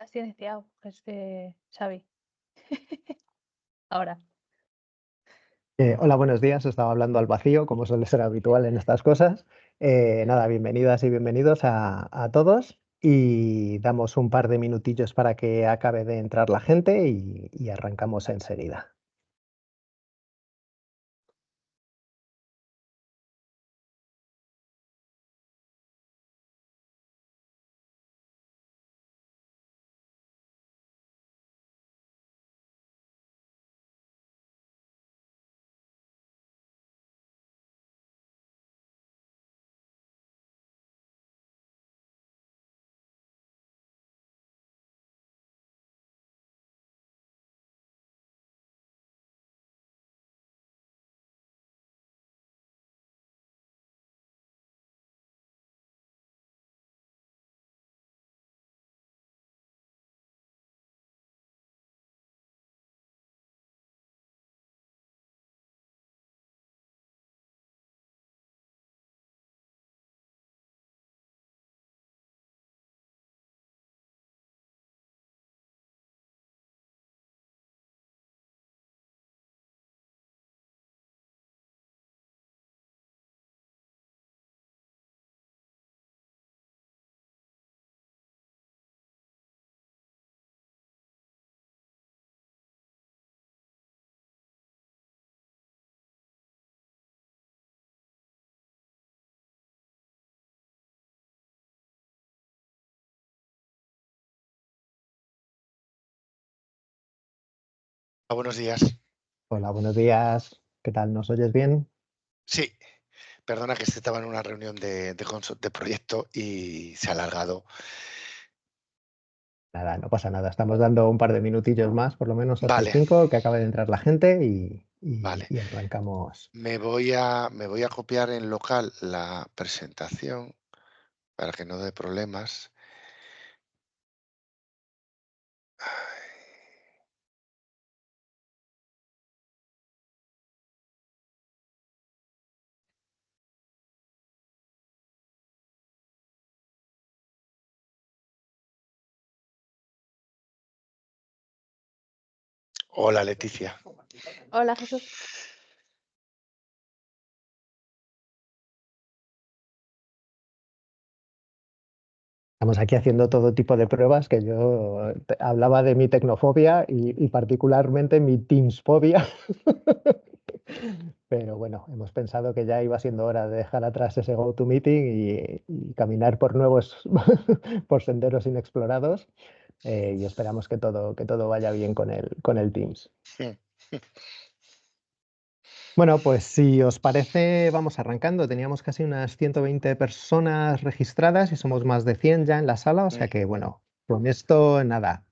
Has iniciado, Xavi. Ahora. Hola, buenos días. Estaba hablando al vacío, como suele ser habitual en estas cosas. Nada, bienvenidas y bienvenidos a todos. Y damos un par de minutillos para que acabe de entrar la gente y arrancamos enseguida. Buenos días. Hola, buenos días. ¿Qué tal? ¿Nos oyes bien? Sí, perdona que estaba en una reunión de proyecto y se ha alargado. Nada, no pasa nada. Estamos dando un par de minutillos más, por lo menos hasta el Vale, 5, que acabe de entrar la gente y, vale. y arrancamos. Me voy a copiar en local la presentación para que no dé problemas. Hola, Leticia. Hola, Jesús. Estamos aquí haciendo todo tipo de pruebas, que yo hablaba de mi tecnofobia y particularmente mi Teamsfobia. Pero bueno, hemos pensado que ya iba siendo hora de dejar atrás ese GoToMeeting y caminar por nuevos, por senderos inexplorados. Y esperamos que todo vaya bien con el Teams. Bueno, pues si os parece, vamos arrancando. Teníamos casi unas 120 personas registradas y somos más de 100 ya en la sala, o sea que bueno, con esto nada.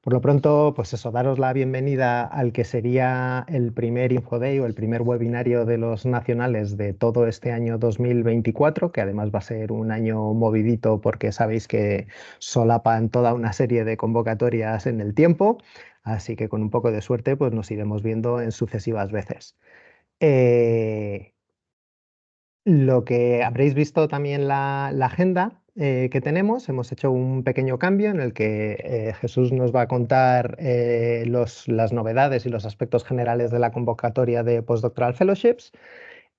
Por lo pronto, pues eso, daros la bienvenida al que sería el primer InfoDay o el primer webinario de los nacionales de todo este año 2024, que además va a ser un año movidito porque sabéis que solapan toda una serie de convocatorias en el tiempo. Así que con un poco de suerte, pues nos iremos viendo en sucesivas veces. Eh, lo que habréis visto también la agenda que tenemos, hemos hecho un pequeño cambio en el que Jesús nos va a contar las novedades y los aspectos generales de la convocatoria de Postdoctoral Fellowships.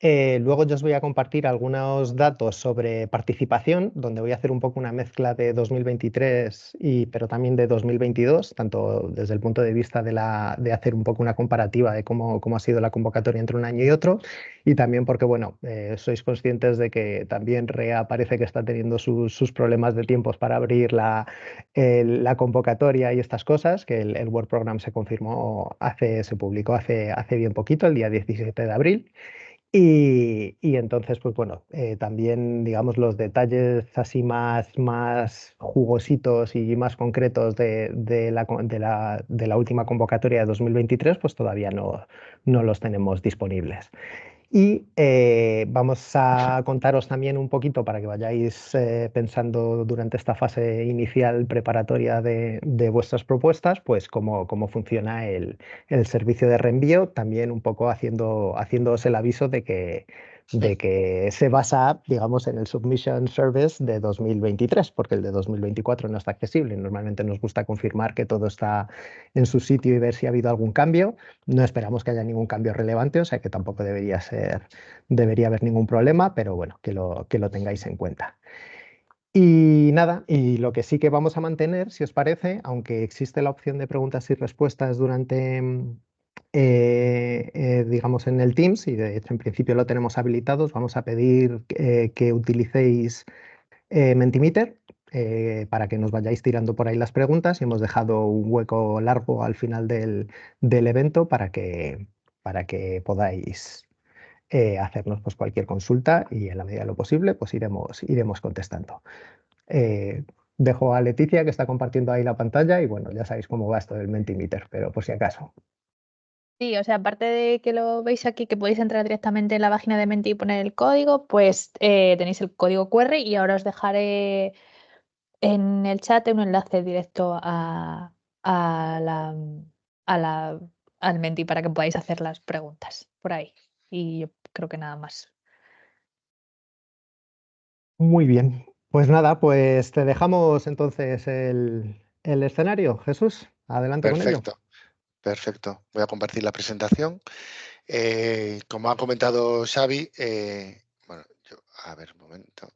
Luego yo os voy a compartir algunos datos sobre participación, donde voy a hacer un poco una mezcla de 2023 pero también de 2022, tanto desde el punto de vista de hacer un poco una comparativa de cómo ha sido la convocatoria entre un año y otro, y también porque, bueno, sois conscientes de que también REA parece que está teniendo sus problemas de tiempos para abrir la convocatoria y estas cosas, que el Work Program se publicó hace bien poquito, el día 17 de abril. Y entonces, pues bueno, también, digamos, los detalles así más jugositos y más concretos de la última convocatoria de 2023, pues todavía no los tenemos disponibles. Y vamos a contaros también un poquito para que vayáis pensando durante esta fase inicial preparatoria de vuestras propuestas, pues cómo funciona el servicio de reenvío, también un poco haciéndoos el aviso de que se basa, digamos, en el Submission Service de 2023, porque el de 2024 no está accesible. Normalmente nos gusta confirmar que todo está en su sitio y ver si ha habido algún cambio. No esperamos que haya ningún cambio relevante, o sea que tampoco debería haber ningún problema, pero bueno, que lo tengáis en cuenta. Y nada, y lo que sí que vamos a mantener, si os parece, aunque existe la opción de preguntas y respuestas durante, digamos, en el Teams, y de hecho en principio lo tenemos habilitados, vamos a pedir que utilicéis Mentimeter para que nos vayáis tirando por ahí las preguntas, y hemos dejado un hueco largo al final del evento para que podáis hacernos pues, cualquier consulta, y en la medida de lo posible pues iremos contestando. Dejo a Leticia, que está compartiendo ahí la pantalla, y bueno, ya sabéis cómo va esto del Mentimeter, pero por si acaso. Sí, o sea, aparte de que lo veis aquí, que podéis entrar directamente en la página de Menti y poner el código, pues tenéis el código QR y ahora os dejaré en el chat un enlace directo a la, a la, al Menti para que podáis hacer las preguntas por ahí. Y yo creo que nada más. Muy bien, pues nada, pues te dejamos entonces el escenario. Jesús, adelante con ello. Perfecto, perfecto. Voy a compartir la presentación. Como ha comentado Xavi, bueno, a ver, un momento.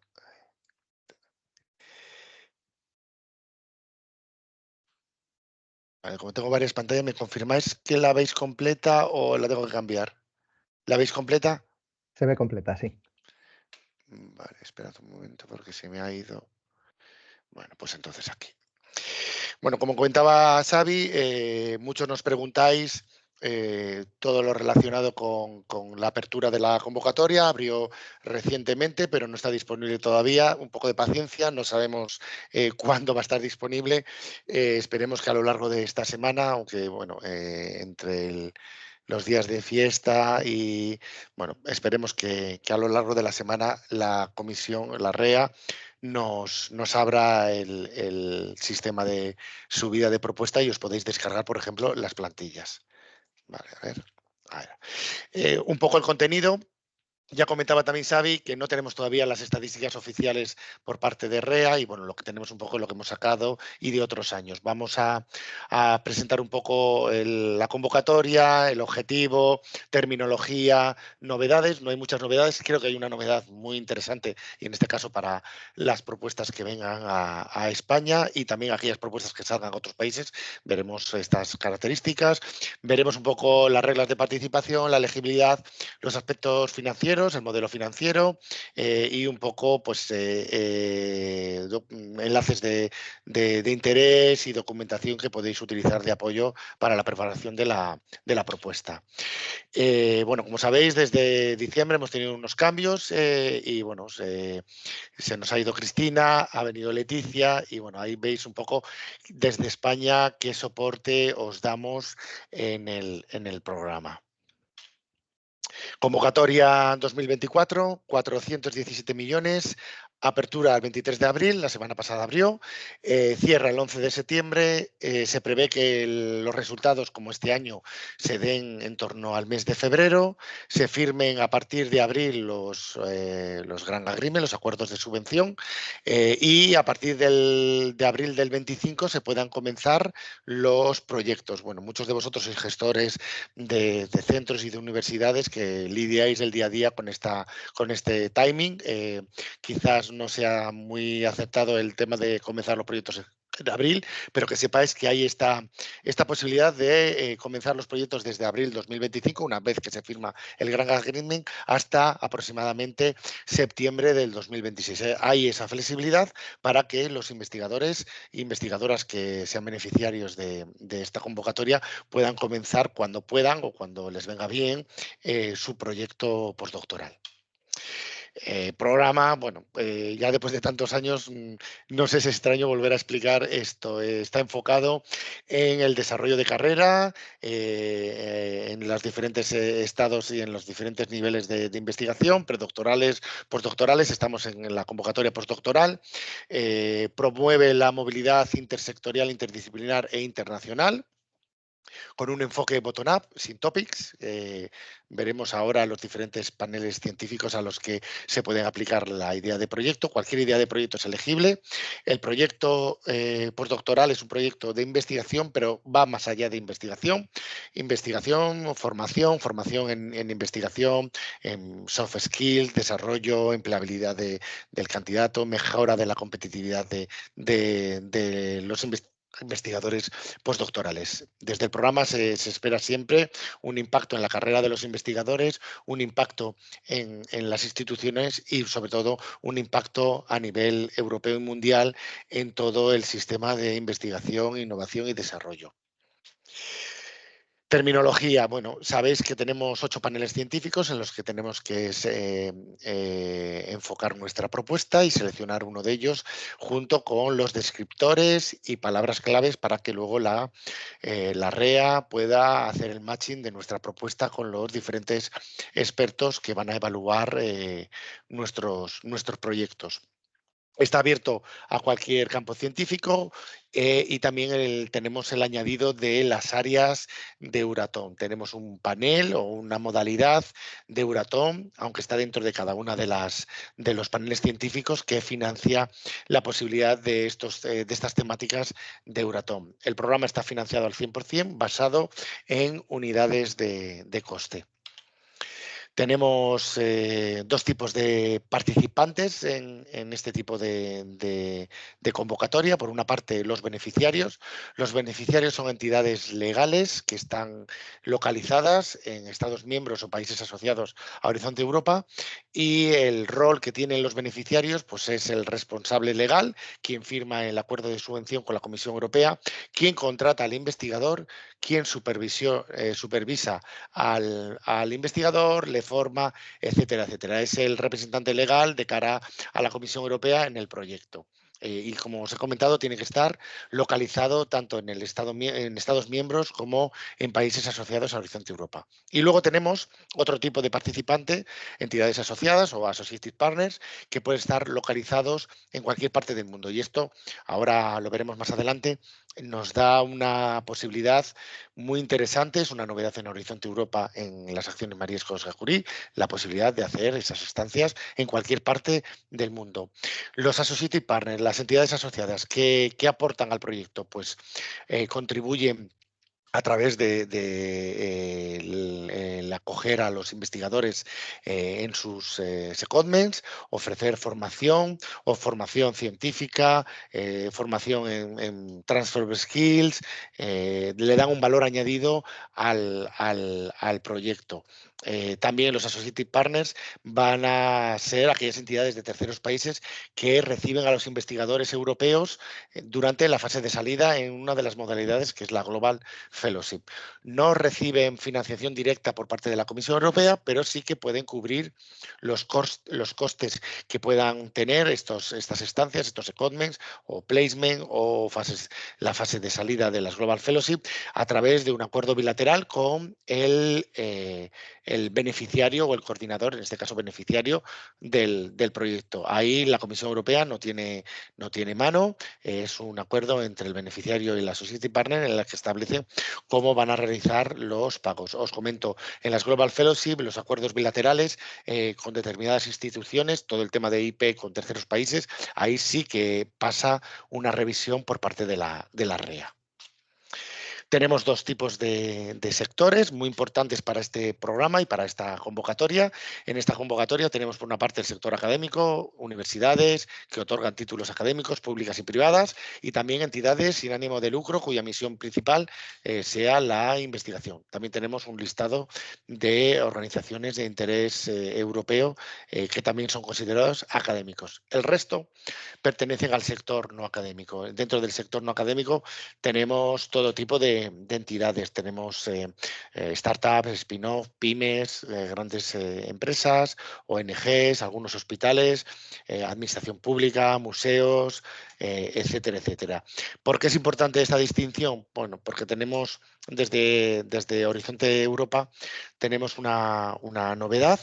Vale, como tengo varias pantallas, ¿me confirmáis que la veis completa o la tengo que cambiar? ¿La veis completa? Se ve completa, sí. Vale, esperad un momento porque se me ha ido. Bueno, pues entonces aquí. Bueno, como comentaba Xavi, muchos nos preguntáis todo lo relacionado con la apertura de la convocatoria. Abrió recientemente, pero no está disponible todavía. Un poco de paciencia, no sabemos cuándo va a estar disponible. Esperemos que a lo largo de esta semana, aunque bueno, entre los días de fiesta y bueno, esperemos que a lo largo de la semana la comisión, la REA, nos abra el sistema de subida de propuesta y os podéis descargar, por ejemplo, las plantillas. Vale, a ver. A ver. Un poco el contenido. Ya comentaba también Xavi que no tenemos todavía las estadísticas oficiales por parte de REA y bueno, lo que tenemos un poco es lo que hemos sacado y de otros años. Vamos a presentar un poco la convocatoria, el objetivo, terminología, novedades. No hay muchas novedades, creo que hay una novedad muy interesante y en este caso para las propuestas que vengan a España y también aquellas propuestas que salgan a otros países. Veremos estas características, veremos un poco las reglas de participación, la elegibilidad, los aspectos financieros, el modelo financiero y un poco pues enlaces de interés y documentación que podéis utilizar de apoyo para la preparación de la propuesta. Bueno, como sabéis, desde diciembre hemos tenido unos cambios y bueno, se nos ha ido Cristina, ha venido Leticia y bueno, ahí veis un poco desde España qué soporte os damos en el programa. Convocatoria 2024, 417 millones, apertura el 23 de abril, la semana pasada abrió, cierra el 11 de septiembre, se prevé que los resultados como este año se den en torno al mes de febrero, se firmen a partir de abril los Grant Agreement, los acuerdos de subvención, y a partir de abril del 25 se puedan comenzar los proyectos. Bueno, muchos de vosotros sois gestores de centros y de universidades que lidiáis el día a día con este timing. Quizás no sea muy aceptado el tema de comenzar los proyectos en abril, pero que sepáis que hay esta posibilidad de comenzar los proyectos desde abril 2025, una vez que se firma el Grant Agreement, hasta aproximadamente septiembre del 2026. Hay esa flexibilidad para que los investigadores e investigadoras que sean beneficiarios de esta convocatoria puedan comenzar cuando puedan o cuando les venga bien su proyecto postdoctoral. Programa, bueno, ya después de tantos años, no sé si es extraño volver a explicar esto. Está enfocado en el desarrollo de carrera, en los diferentes estados y en los diferentes niveles de investigación, predoctorales, postdoctorales. Estamos en la convocatoria postdoctoral. Promueve la movilidad intersectorial, interdisciplinar e internacional. con un enfoque bottom-up, sin topics. Veremos ahora los diferentes paneles científicos a los que se pueden aplicar la idea de proyecto. Cualquier idea de proyecto es elegible. El proyecto postdoctoral es un proyecto de investigación, pero va más allá de investigación. Investigación, formación en investigación, en soft skills, desarrollo, empleabilidad del candidato, mejora de la competitividad de los investigadores postdoctorales. Desde el programa se espera siempre un impacto en la carrera de los investigadores, un impacto en las instituciones y, sobre todo, un impacto a nivel europeo y mundial en todo el sistema de investigación, innovación y desarrollo. Terminología, bueno, sabéis que tenemos 8 paneles científicos en los que tenemos que enfocar nuestra propuesta y seleccionar uno de ellos junto con los descriptores y palabras claves para que luego la REA pueda hacer el matching de nuestra propuesta con los diferentes expertos que van a evaluar nuestros proyectos. Está abierto a cualquier campo científico y también tenemos el añadido de las áreas de Euratom. Tenemos un panel o una modalidad de Euratom, aunque está dentro de cada una de los paneles científicos que financia la posibilidad de estas temáticas de Euratom. El programa está financiado al 100% basado en unidades de coste. Tenemos 2 tipos de participantes en este tipo de convocatoria. Por una parte, los beneficiarios. Los beneficiarios son entidades legales que están localizadas en Estados miembros o países asociados a Horizonte Europa, y el rol que tienen los beneficiarios pues es el responsable legal, quien firma el acuerdo de subvención con la Comisión Europea, quien contrata al investigador, quien supervisa al investigador, le forma, etcétera, etcétera. Es el representante legal de cara a la Comisión Europea en el proyecto. Y como os he comentado, tiene que estar localizado tanto en Estados miembros como en países asociados a Horizonte Europa. Y luego tenemos otro tipo de participante, entidades asociadas o associated partners, que pueden estar localizados en cualquier parte del mundo. Y esto, ahora lo veremos más adelante, nos da una posibilidad muy interesante. Es una novedad en Horizonte Europa en las acciones María Escobar Curie, la posibilidad de hacer esas estancias en cualquier parte del mundo. Los associated partners, las entidades asociadas, ¿qué aportan al proyecto? Pues contribuyen a través de el acoger a los investigadores en sus secondments, ofrecer formación o formación científica, formación en transfer skills, le dan un valor añadido al proyecto. También los associated partners van a ser aquellas entidades de terceros países que reciben a los investigadores europeos durante la fase de salida en una de las modalidades que es la Global Fellowship. No reciben financiación directa por parte de la Comisión Europea, pero sí que pueden cubrir los costes que puedan tener estas estancias, estos secondments o placement o la fase de salida de las Global Fellowship a través de un acuerdo bilateral con el beneficiario o el coordinador, en este caso beneficiario del proyecto. Ahí la Comisión Europea no tiene mano, es un acuerdo entre el beneficiario y la Associated Partner en el que establece cómo van a realizar los pagos. Os comento, en las Global Fellowship, los acuerdos bilaterales con determinadas instituciones, todo el tema de IP con terceros países, ahí sí que pasa una revisión por parte de la REA. Tenemos 2 tipos de sectores muy importantes para este programa y para esta convocatoria. En esta convocatoria tenemos por una parte el sector académico, universidades que otorgan títulos académicos públicas y privadas, y también entidades sin ánimo de lucro cuya misión principal sea la investigación. También tenemos un listado de organizaciones de interés europeo que también son considerados académicos. El resto pertenecen al sector no académico. Dentro del sector no académico tenemos todo tipo de entidades. Tenemos startups, spin-off, pymes, grandes empresas, ONGs, algunos hospitales, administración pública, museos, etcétera, etcétera. ¿Por qué es importante esta distinción? Bueno, porque tenemos desde Horizonte Europa tenemos una novedad,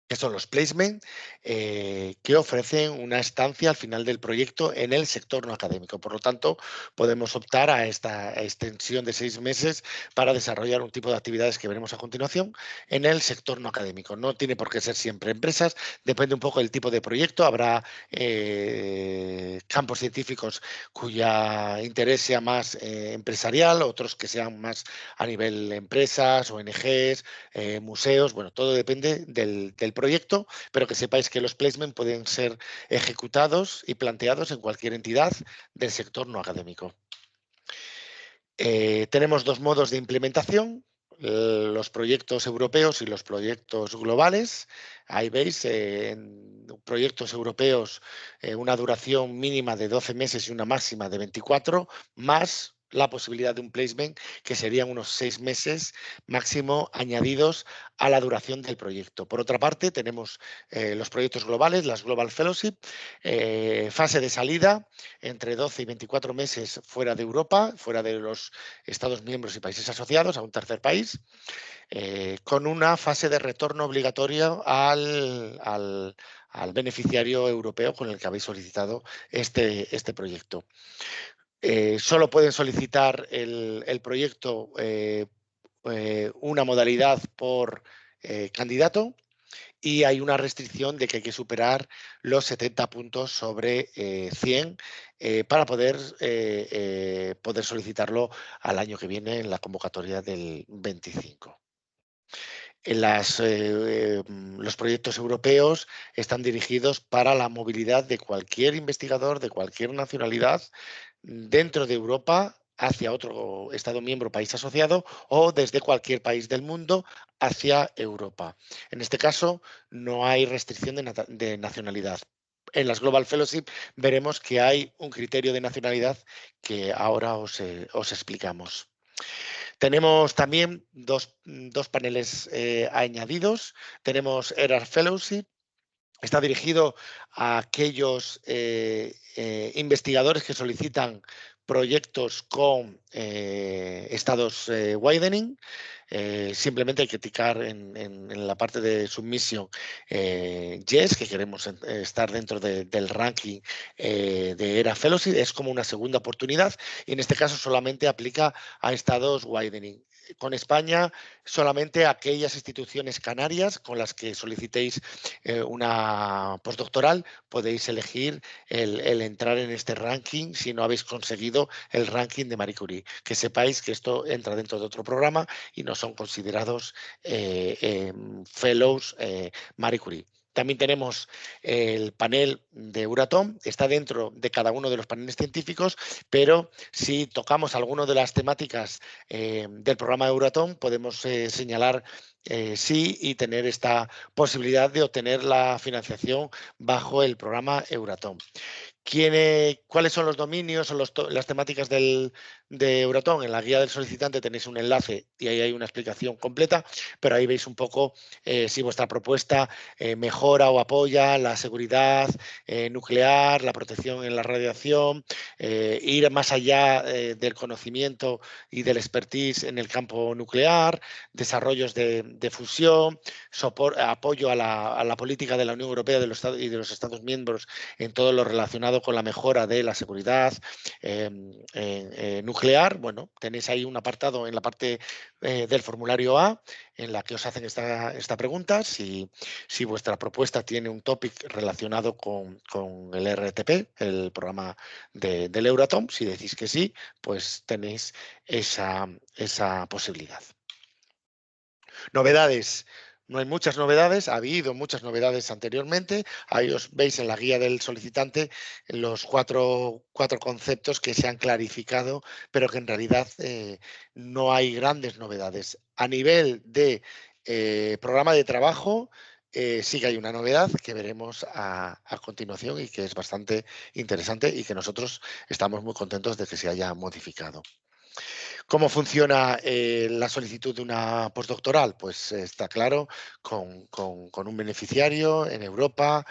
que son los placement, que ofrecen una estancia al final del proyecto en el sector no académico. Por lo tanto, podemos optar a esta extensión de 6 meses para desarrollar un tipo de actividades que veremos a continuación en el sector no académico. No tiene por qué ser siempre empresas, depende un poco del tipo de proyecto. Habrá campos científicos cuya interés sea más empresarial, otros que sean más a nivel empresas, ONGs, museos, bueno, todo depende del proyecto, pero que sepáis que los placement pueden ser ejecutados y planteados en cualquier entidad del sector no académico. Tenemos dos modos de implementación, los proyectos europeos y los proyectos globales. Ahí veis, en proyectos europeos, una duración mínima de 12 meses y una máxima de 24, más la posibilidad de un placement, que serían unos 6 meses máximo añadidos a la duración del proyecto. Por otra parte, tenemos los proyectos globales, las Global Fellowship, fase de salida entre 12 y 24 meses fuera de Europa, fuera de los Estados miembros y países asociados, a un tercer país, con una fase de retorno obligatorio al beneficiario europeo con el que habéis solicitado este proyecto. Solo pueden solicitar el proyecto una modalidad por candidato, y hay una restricción de que hay que superar los 70 puntos sobre 100 para poder solicitarlo al año que viene en la convocatoria del 25. Los proyectos europeos están dirigidos para la movilidad de cualquier investigador de cualquier nacionalidad dentro de Europa hacia otro Estado miembro, país asociado, o desde cualquier país del mundo hacia Europa. En este caso, no hay restricción de nacionalidad. En las Global Fellowship veremos que hay un criterio de nacionalidad que ahora os explicamos. Tenemos también dos paneles añadidos. Tenemos ERAR Fellowship. Está dirigido a aquellos investigadores que solicitan proyectos con estados widening. Simplemente hay que ticar en la parte de submission yes, que queremos estar dentro del ranking de ERA Fellowship. Es como una segunda oportunidad, y en este caso solamente aplica a estados widening. Con España, solamente aquellas instituciones canarias con las que solicitéis una postdoctoral podéis elegir el entrar en este ranking si no habéis conseguido el ranking de Marie Curie. Que sepáis que esto entra dentro de otro programa y no son considerados fellows Marie Curie. También tenemos el panel de Euratom, está dentro de cada uno de los paneles científicos, pero si tocamos alguna de las temáticas del programa Euratom, podemos señalar sí y tener esta posibilidad de obtener la financiación bajo el programa Euratom. ¿Cuáles son los dominios o las temáticas de Euratom? En la guía del solicitante tenéis un enlace y ahí hay una explicación completa, pero ahí veis un poco si vuestra propuesta mejora o apoya la seguridad nuclear, la protección en la radiación, ir más allá del conocimiento y del expertise en el campo nuclear, desarrollos de fusión, apoyo a la política de la Unión Europea y de los Estados miembros en todo lo relacionado con la mejora de la seguridad nuclear. Bueno, tenéis ahí un apartado en la parte del formulario A en la que os hacen esta pregunta, si vuestra propuesta tiene un topic relacionado con el RTP, el programa del Euratom. Si decís que sí, pues tenéis esa posibilidad. Novedades. No hay muchas novedades, ha habido muchas novedades anteriormente. Ahí os veis en la guía del solicitante los cuatro conceptos que se han clarificado, pero que en realidad no hay grandes novedades. A nivel de programa de trabajo, sí que hay una novedad que veremos a continuación y que es bastante interesante y que nosotros estamos muy contentos de que se haya modificado. ¿Cómo funciona la solicitud de una postdoctoral? Pues está claro, con un beneficiario en Europa,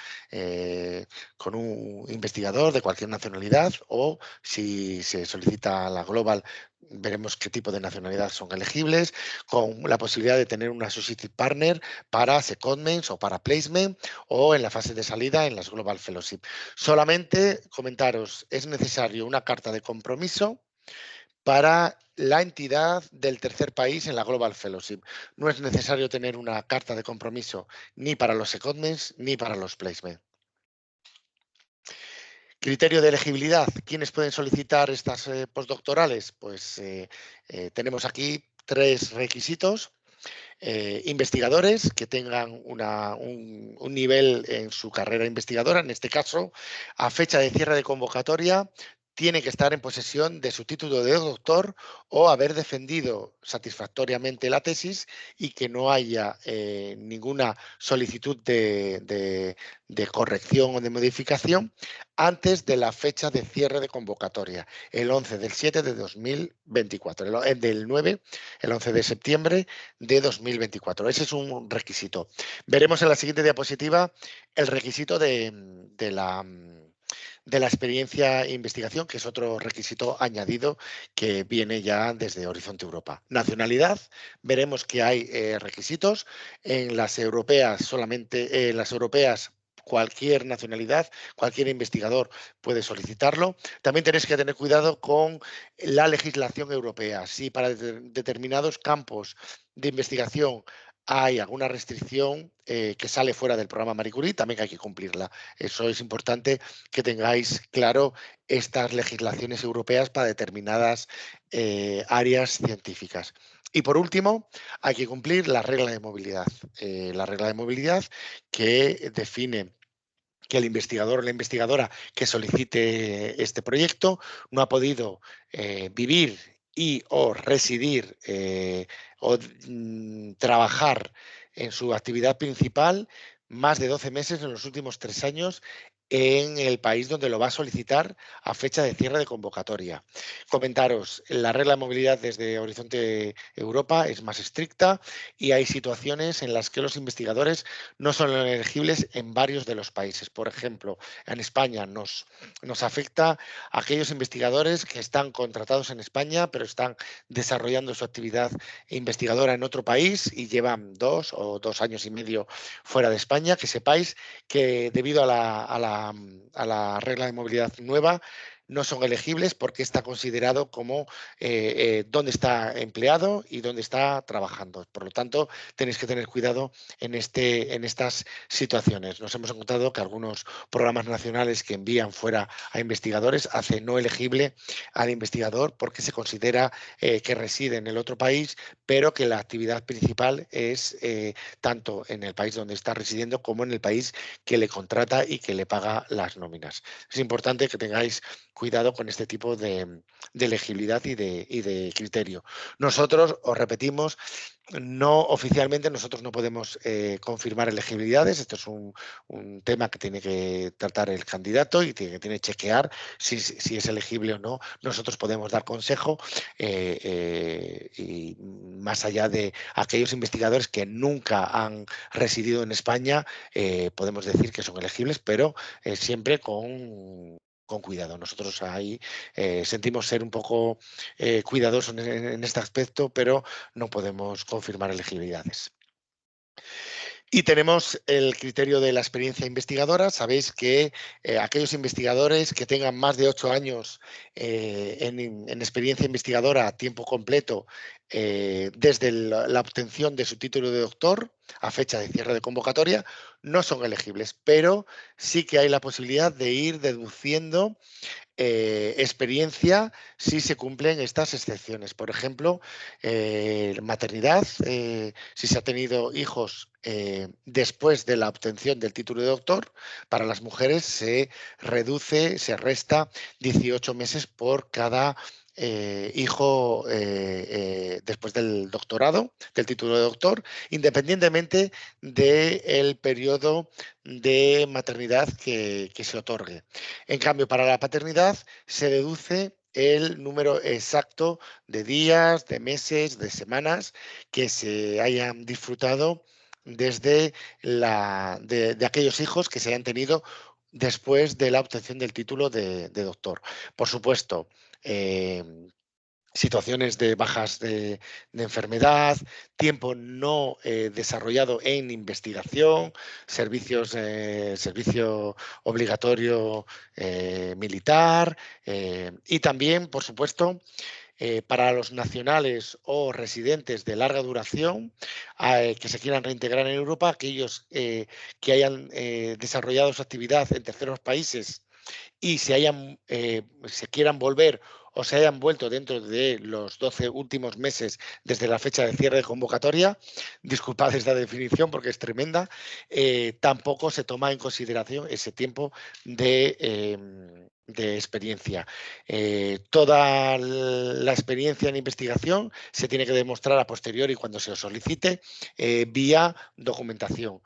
con un investigador de cualquier nacionalidad, o si se solicita la Global, veremos qué tipo de nacionalidad son elegibles, con la posibilidad de tener un Associate Partner para secondments o para placement, o en la fase de salida en las Global Fellowship. Solamente comentaros, es necesario una carta de compromiso para la entidad del tercer país en la Global Fellowship. No es necesario tener una carta de compromiso ni para los secondments ni para los placements. Criterio de elegibilidad. ¿Quiénes pueden solicitar estas postdoctorales? Pues tenemos aquí 3 requisitos. Investigadores que tengan un nivel en su carrera investigadora, en este caso, a fecha de cierre de convocatoria, tiene que estar en posesión de su título de doctor o haber defendido satisfactoriamente la tesis y que no haya ninguna solicitud de corrección o de modificación antes de la fecha de cierre de convocatoria, el 11 del 7 de 2024, del 9, el 11 de septiembre de 2024. Ese es un requisito. Veremos en la siguiente diapositiva el requisito de la experiencia e investigación, que es otro requisito añadido que viene ya desde Horizonte Europa. Nacionalidad, veremos que hay requisitos. En las europeas solamente, en las europeas cualquier nacionalidad, cualquier investigador puede solicitarlo. También tenéis que tener cuidado con la legislación europea. Si para determinados campos de investigación hay alguna restricción que sale fuera del programa Marie Curie, también hay que cumplirla. Eso es importante que tengáis claro estas legislaciones europeas para determinadas áreas científicas. Y por último, hay que cumplir la regla de movilidad. La regla de movilidad que define que el investigador o la investigadora que solicite este proyecto no ha podido vivir y o residir o trabajar en su actividad principal más de 12 meses en los últimos 3 años en el país donde lo va a solicitar a fecha de cierre de convocatoria. Comentaros, la regla de movilidad desde Horizonte Europa es más estricta y hay situaciones en las que los investigadores no son elegibles en varios de los países. Por ejemplo, en España nos afecta a aquellos investigadores que están contratados en España, pero están desarrollando su actividad investigadora en otro país y llevan 2 o 2 años y medio fuera de España. Que sepáis que debido a la regla de movilidad nueva, no son elegibles porque está considerado como dónde está empleado y dónde está trabajando. Por lo tanto, tenéis que tener cuidado en estas situaciones. Nos hemos encontrado que algunos programas nacionales que envían fuera a investigadores hacen no elegible al investigador porque se considera que reside en el otro país, pero que la actividad principal es tanto en el país donde está residiendo como en el país que le contrata y que le paga las nóminas. Es importante que tengáis cuidado con este tipo de elegibilidad y de criterio. Nosotros, os repetimos, no oficialmente nosotros no podemos confirmar elegibilidades. Esto es un tema que tiene que tratar el candidato y tiene que chequear si es elegible o no. Nosotros podemos dar consejo y más allá de aquellos investigadores que nunca han residido en España, podemos decir que son elegibles, pero siempre con cuidado. Nosotros ahí sentimos ser un poco cuidadosos en este aspecto, pero no podemos confirmar elegibilidades. Y tenemos el criterio de la experiencia investigadora. Sabéis que aquellos investigadores que tengan más de 8 años en experiencia investigadora a tiempo completo desde la obtención de su título de doctor a fecha de cierre de convocatoria no son elegibles, pero sí que hay la posibilidad de ir deduciendo experiencia si se cumplen estas excepciones. Por ejemplo, maternidad, si se ha tenido hijos después de la obtención del título de doctor, para las mujeres se reduce, se resta 18 meses por cada hijo después del doctorado, del título de doctor, independientemente del periodo de maternidad que se otorgue. En cambio, para la paternidad se deduce el número exacto de días, de meses, de semanas que se hayan disfrutado desde de aquellos hijos que se hayan tenido después de la obtención del título de doctor. Por supuesto, situaciones de bajas de enfermedad, tiempo no desarrollado en investigación, servicio obligatorio militar y también, por supuesto, para los nacionales o residentes de larga duración que se quieran reintegrar en Europa, aquellos que hayan desarrollado su actividad en terceros países y se quieran volver o se hayan vuelto dentro de los 12 últimos meses desde la fecha de cierre de convocatoria, disculpad esta definición porque es tremenda, tampoco se toma en consideración ese tiempo de experiencia. Toda la experiencia en investigación se tiene que demostrar a posteriori cuando se os solicite vía documentación.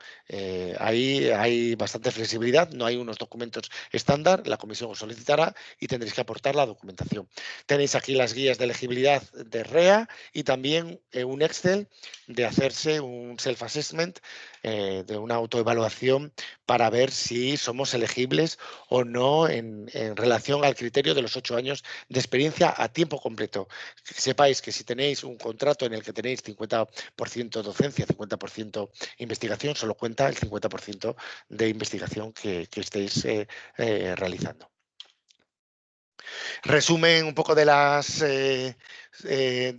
Ahí hay bastante flexibilidad, no hay unos documentos estándar, la comisión os solicitará y tendréis que aportar la documentación. Tenéis aquí las guías de elegibilidad de REA y también un Excel de hacerse un self-assessment, de una autoevaluación para ver si somos elegibles o no en relación al criterio de los 8 años de experiencia a tiempo completo. Que sepáis que si tenéis un contrato en el que tenéis 50% docencia, 50% investigación, solo cuenta el 50% de investigación que estéis realizando. Resumen un poco de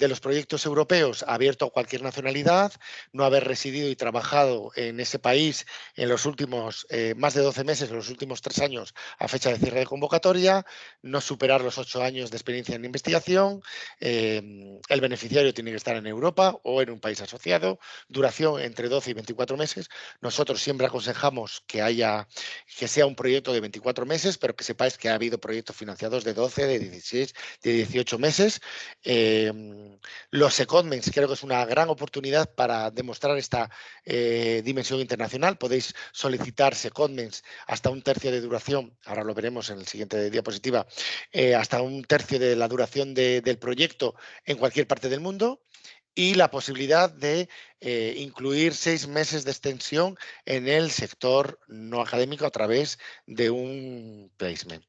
los proyectos europeos: abierto a cualquier nacionalidad, no haber residido y trabajado en ese país en los últimos más de 12 meses, en los últimos 3 años a fecha de cierre de convocatoria, no superar los 8 años de experiencia en investigación, el beneficiario tiene que estar en Europa o en un país asociado, duración entre 12 y 24 meses. Nosotros siempre aconsejamos que sea un proyecto de 24 meses, pero que sepáis que ha habido proyectos financiados de 12, de 16, de 18 meses. Los secondments creo que es una gran oportunidad para demostrar esta dimensión internacional. Podéis solicitar secondments hasta un tercio de duración, ahora lo veremos en la siguiente diapositiva, hasta un tercio de la duración del proyecto en cualquier parte del mundo, y la posibilidad de incluir 6 meses de extensión en el sector no académico a través de un placement.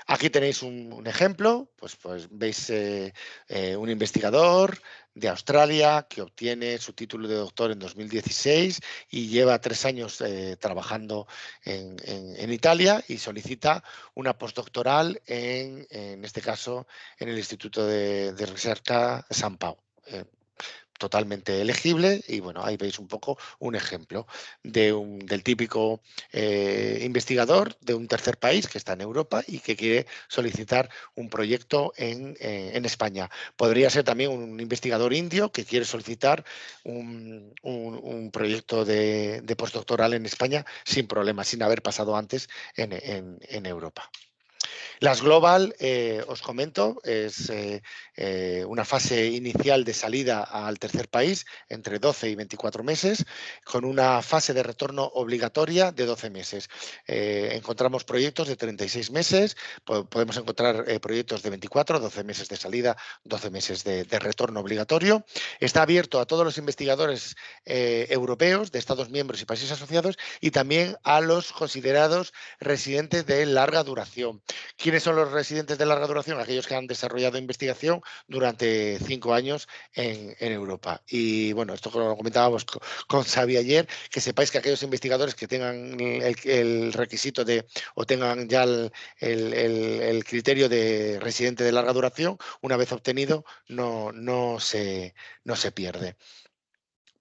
Aquí tenéis un ejemplo, pues veis un investigador de Australia que obtiene su título de doctor en 2016 y lleva 3 años trabajando en Italia y solicita una postdoctoral en este caso en el Instituto de Recerca San Pau. Totalmente elegible y bueno, ahí veis un poco un ejemplo del típico investigador de un tercer país que está en Europa y que quiere solicitar un proyecto en España. Podría ser también un investigador indio que quiere solicitar un proyecto de postdoctoral en España sin problema, sin haber pasado antes en Europa. Las Global, os comento, es una fase inicial de salida al tercer país entre 12 y 24 meses, con una fase de retorno obligatoria de 12 meses. Encontramos proyectos de 36 meses, podemos encontrar proyectos de 24, 12 meses de salida, 12 meses de retorno obligatorio. Está abierto a todos los investigadores europeos, de Estados miembros y países asociados, y también a los considerados residentes de larga duración. ¿Quiénes son los residentes de larga duración? Aquellos que han desarrollado investigación durante 5 años en Europa. Y bueno, esto lo comentábamos con Xavi ayer, que sepáis que aquellos investigadores que tengan el requisito o tengan ya el criterio de residente de larga duración, una vez obtenido, no se pierde.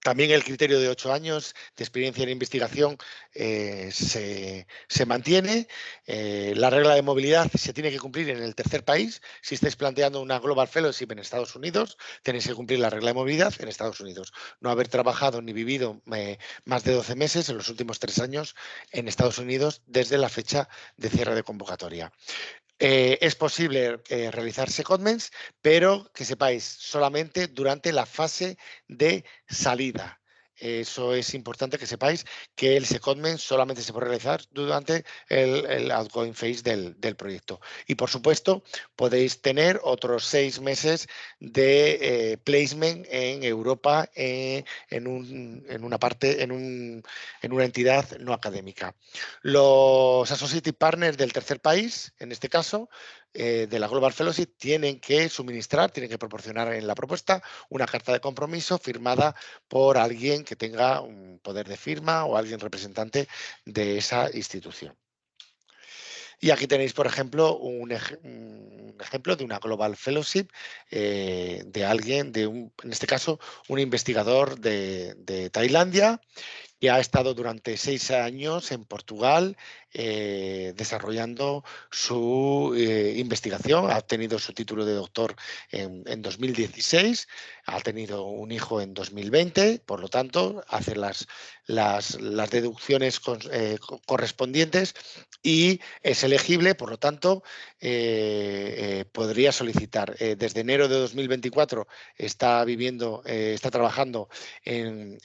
También el criterio de 8 años de experiencia en investigación se mantiene. La regla de movilidad se tiene que cumplir en el tercer país. Si estáis planteando una Global Fellowship en Estados Unidos, tenéis que cumplir la regla de movilidad en Estados Unidos. No haber trabajado ni vivido más de 12 meses en los últimos 3 años en Estados Unidos desde la fecha de cierre de convocatoria. Es posible realizar secondments, pero que sepáis, solamente durante la fase de salida. Eso es importante que sepáis que el secondment solamente se puede realizar durante el outgoing phase del proyecto. Y por supuesto, podéis tener otros 6 meses de placement en Europa en una entidad no académica. Los associate partners del tercer país, en este caso, de la Global Fellowship, tienen que proporcionar en la propuesta una carta de compromiso firmada por alguien que tenga un poder de firma o alguien representante de esa institución. Y aquí tenéis, por ejemplo, un ejemplo de una Global Fellowship de alguien, en este caso, un investigador de Tailandia, que ha estado durante 6 años en Portugal desarrollando su investigación. Ha obtenido su título de doctor en 2016, ha tenido un hijo en 2020, por lo tanto, hace las deducciones correspondientes y es elegible, por lo tanto, podría solicitar. Desde enero de 2024 está trabajando en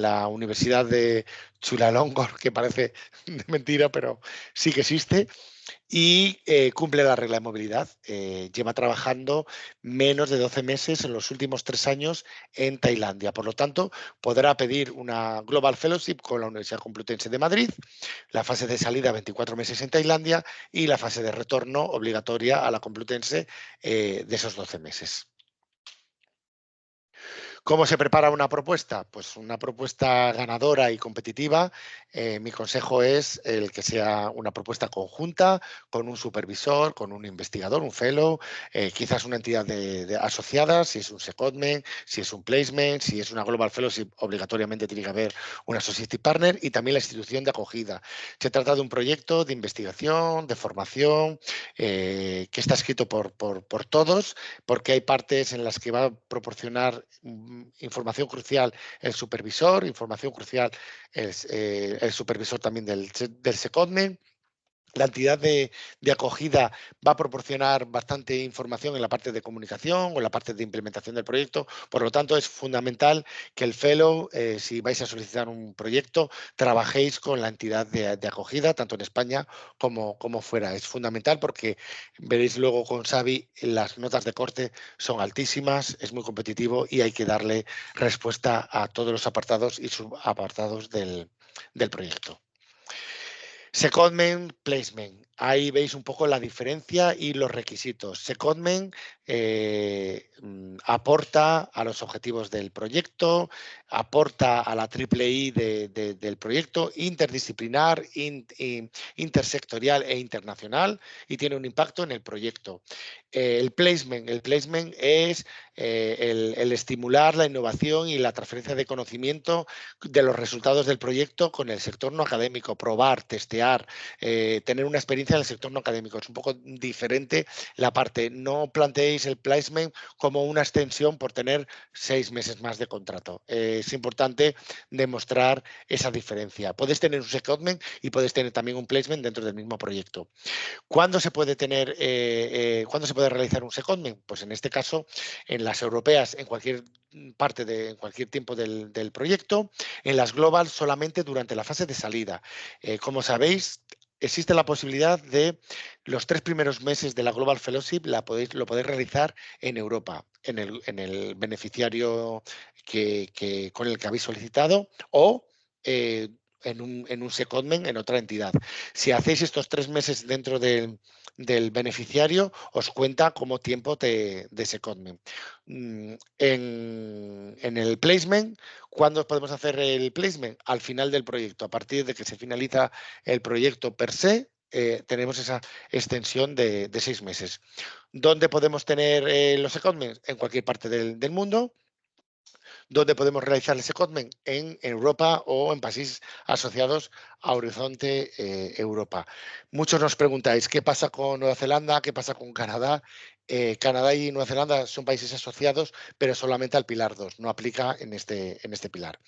la Universidad de Chulalongkorn, que parece de mentira, pero sí que existe, y cumple la regla de movilidad. Lleva trabajando menos de 12 meses en los últimos 3 años en Tailandia. Por lo tanto, podrá pedir una Global Fellowship con la Universidad Complutense de Madrid, la fase de salida 24 meses en Tailandia y la fase de retorno obligatoria a la Complutense de esos 12 meses. ¿Cómo se prepara una propuesta? Pues una propuesta ganadora y competitiva. Mi consejo es el que sea una propuesta conjunta con un supervisor, con un investigador, un fellow, quizás una entidad asociada, si es un secondment, si es un placement, si es una global fellowship, obligatoriamente tiene que haber un associate partner y también la institución de acogida. Se trata de un proyecto de investigación, de formación, que está escrito por todos, porque hay partes en las que va a proporcionar información crucial el supervisor, información crucial el supervisor también del secondment. La entidad de acogida va a proporcionar bastante información en la parte de comunicación o en la parte de implementación del proyecto. Por lo tanto, es fundamental que el fellow, si vais a solicitar un proyecto, trabajéis con la entidad de acogida, tanto en España como fuera. Es fundamental porque veréis luego con Xavi, las notas de corte son altísimas, es muy competitivo y hay que darle respuesta a todos los apartados y subapartados del proyecto. Secondment, placement. Ahí veis un poco la diferencia y los requisitos. Secondment aporta a los objetivos del proyecto, aporta a la triple I del proyecto, interdisciplinar, intersectorial e internacional, y tiene un impacto en el proyecto. El placement es el estimular la innovación y la transferencia de conocimiento de los resultados del proyecto con el sector no académico, probar, testear, tener una experiencia en el sector no académico. Es un poco diferente la parte. No planteéis el placement como una extensión por tener 6 meses más de contrato. Es importante demostrar esa diferencia. Puedes tener un secondment y puedes tener también un placement dentro del mismo proyecto. ¿Cuándo se puede cuándo se puede realizar un secondment? Pues en este caso, en las europeas, en cualquier parte en cualquier tiempo del proyecto, en las global solamente durante la fase de salida. Como sabéis, existe la posibilidad de los 3 primeros meses de la Global Fellowship lo podéis realizar en Europa, en el beneficiario con el que habéis solicitado o en un secondment en otra entidad. Si hacéis estos 3 meses dentro del beneficiario, os cuenta como tiempo de secondment. En el placement, ¿cuándo podemos hacer el placement? Al final del proyecto. A partir de que se finaliza el proyecto per se, tenemos esa extensión de 6 meses. ¿Dónde podemos tener los secondments? En cualquier parte del mundo. ¿Dónde podemos realizar el secondment? En Europa o en países asociados a horizonte Europa. Muchos nos preguntáis qué pasa con Nueva Zelanda, qué pasa con Canadá. Canadá y Nueva Zelanda son países asociados, pero solamente al pilar 2, no aplica en este pilar.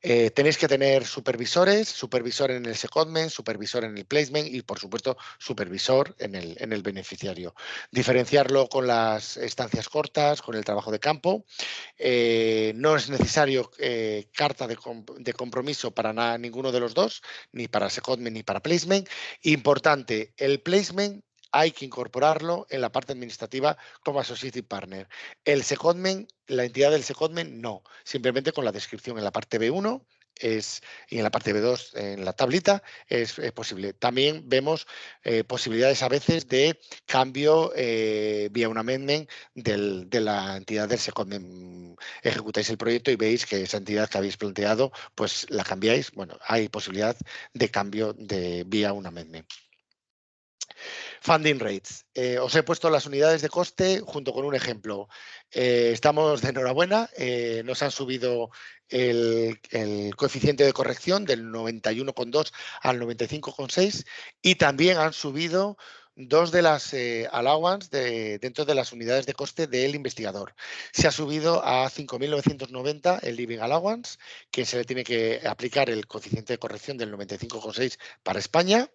Tenéis que tener supervisores, supervisor en el secondment, supervisor en el placement y, por supuesto, supervisor en el beneficiario. Diferenciarlo con las estancias cortas, con el trabajo de campo. No es necesario carta de compromiso para ninguno de los dos, ni para secondment ni para placement. Importante, el placement hay que incorporarlo en la parte administrativa como associated partner. El secondment, la entidad del secondment, no. Simplemente con la descripción en la parte B1 y en la parte B2, en la tablita, es posible. También vemos posibilidades a veces de cambio vía un amendment de la entidad del secondment. Ejecutáis el proyecto y veis que esa entidad que habéis planteado, pues la cambiáis. Bueno, hay posibilidad de cambio vía un amendment. Funding rates. Os he puesto las unidades de coste junto con un ejemplo. Estamos de enhorabuena. Nos han subido el coeficiente de corrección del 91,2 al 95,6 y también han subido dos de las allowance dentro de las unidades de coste del investigador. Se ha subido a 5.990 el living allowance, que se le tiene que aplicar el coeficiente de corrección del 95,6 para España.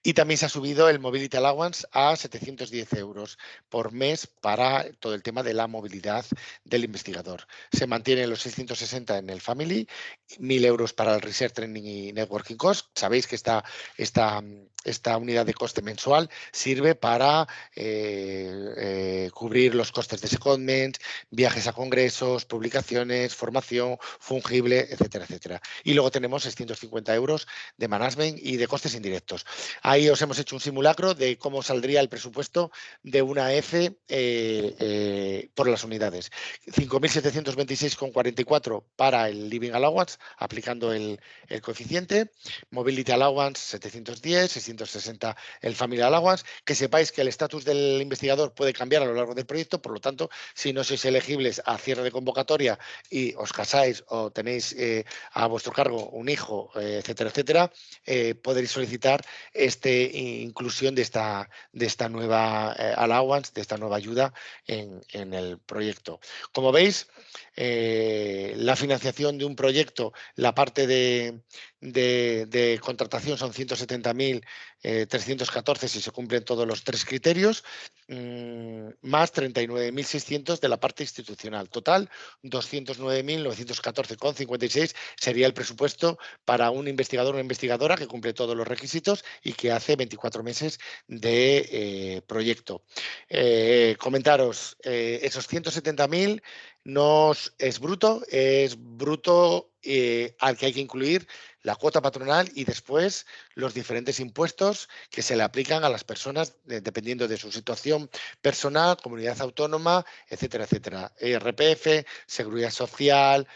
Y también se ha subido el Mobility Allowance a 710 euros por mes para todo el tema de la movilidad del investigador. Se mantienen los 660 en el Family, 1.000 euros para el Research Training y Networking Cost. Sabéis que esta unidad de coste mensual sirve para cubrir los costes de secondment, viajes a congresos, publicaciones, formación, fungible, etcétera, etcétera. Y luego tenemos 650 euros de management y de costes indirectos. Ahí os hemos hecho un simulacro de cómo saldría el presupuesto de una F por las unidades. 5.726,44 para el Living Allowance, aplicando el coeficiente. Mobility Allowance 710, 660 el Family Allowance. Que sepáis que el estatus del investigador puede cambiar a lo largo del proyecto, por lo tanto, si no sois elegibles a cierre de convocatoria y os casáis o tenéis a vuestro cargo un hijo, etcétera, etcétera, podréis solicitar esta inclusión de esta nueva allowance, de esta nueva ayuda en el proyecto. Como veis, la financiación de un proyecto, la parte de contratación son 170.314 si se cumplen todos los tres criterios, más 39.600 de la parte institucional. Total, 209.914,56 sería el presupuesto para un investigador o una investigadora que cumple todos los requisitos y que hace 24 meses de proyecto. Comentaros, esos 170.000 no es bruto al que hay que incluir la cuota patronal y después los diferentes impuestos que se le aplican a las personas dependiendo de su situación personal, comunidad autónoma, etcétera, etcétera. IRPF, Seguridad Social,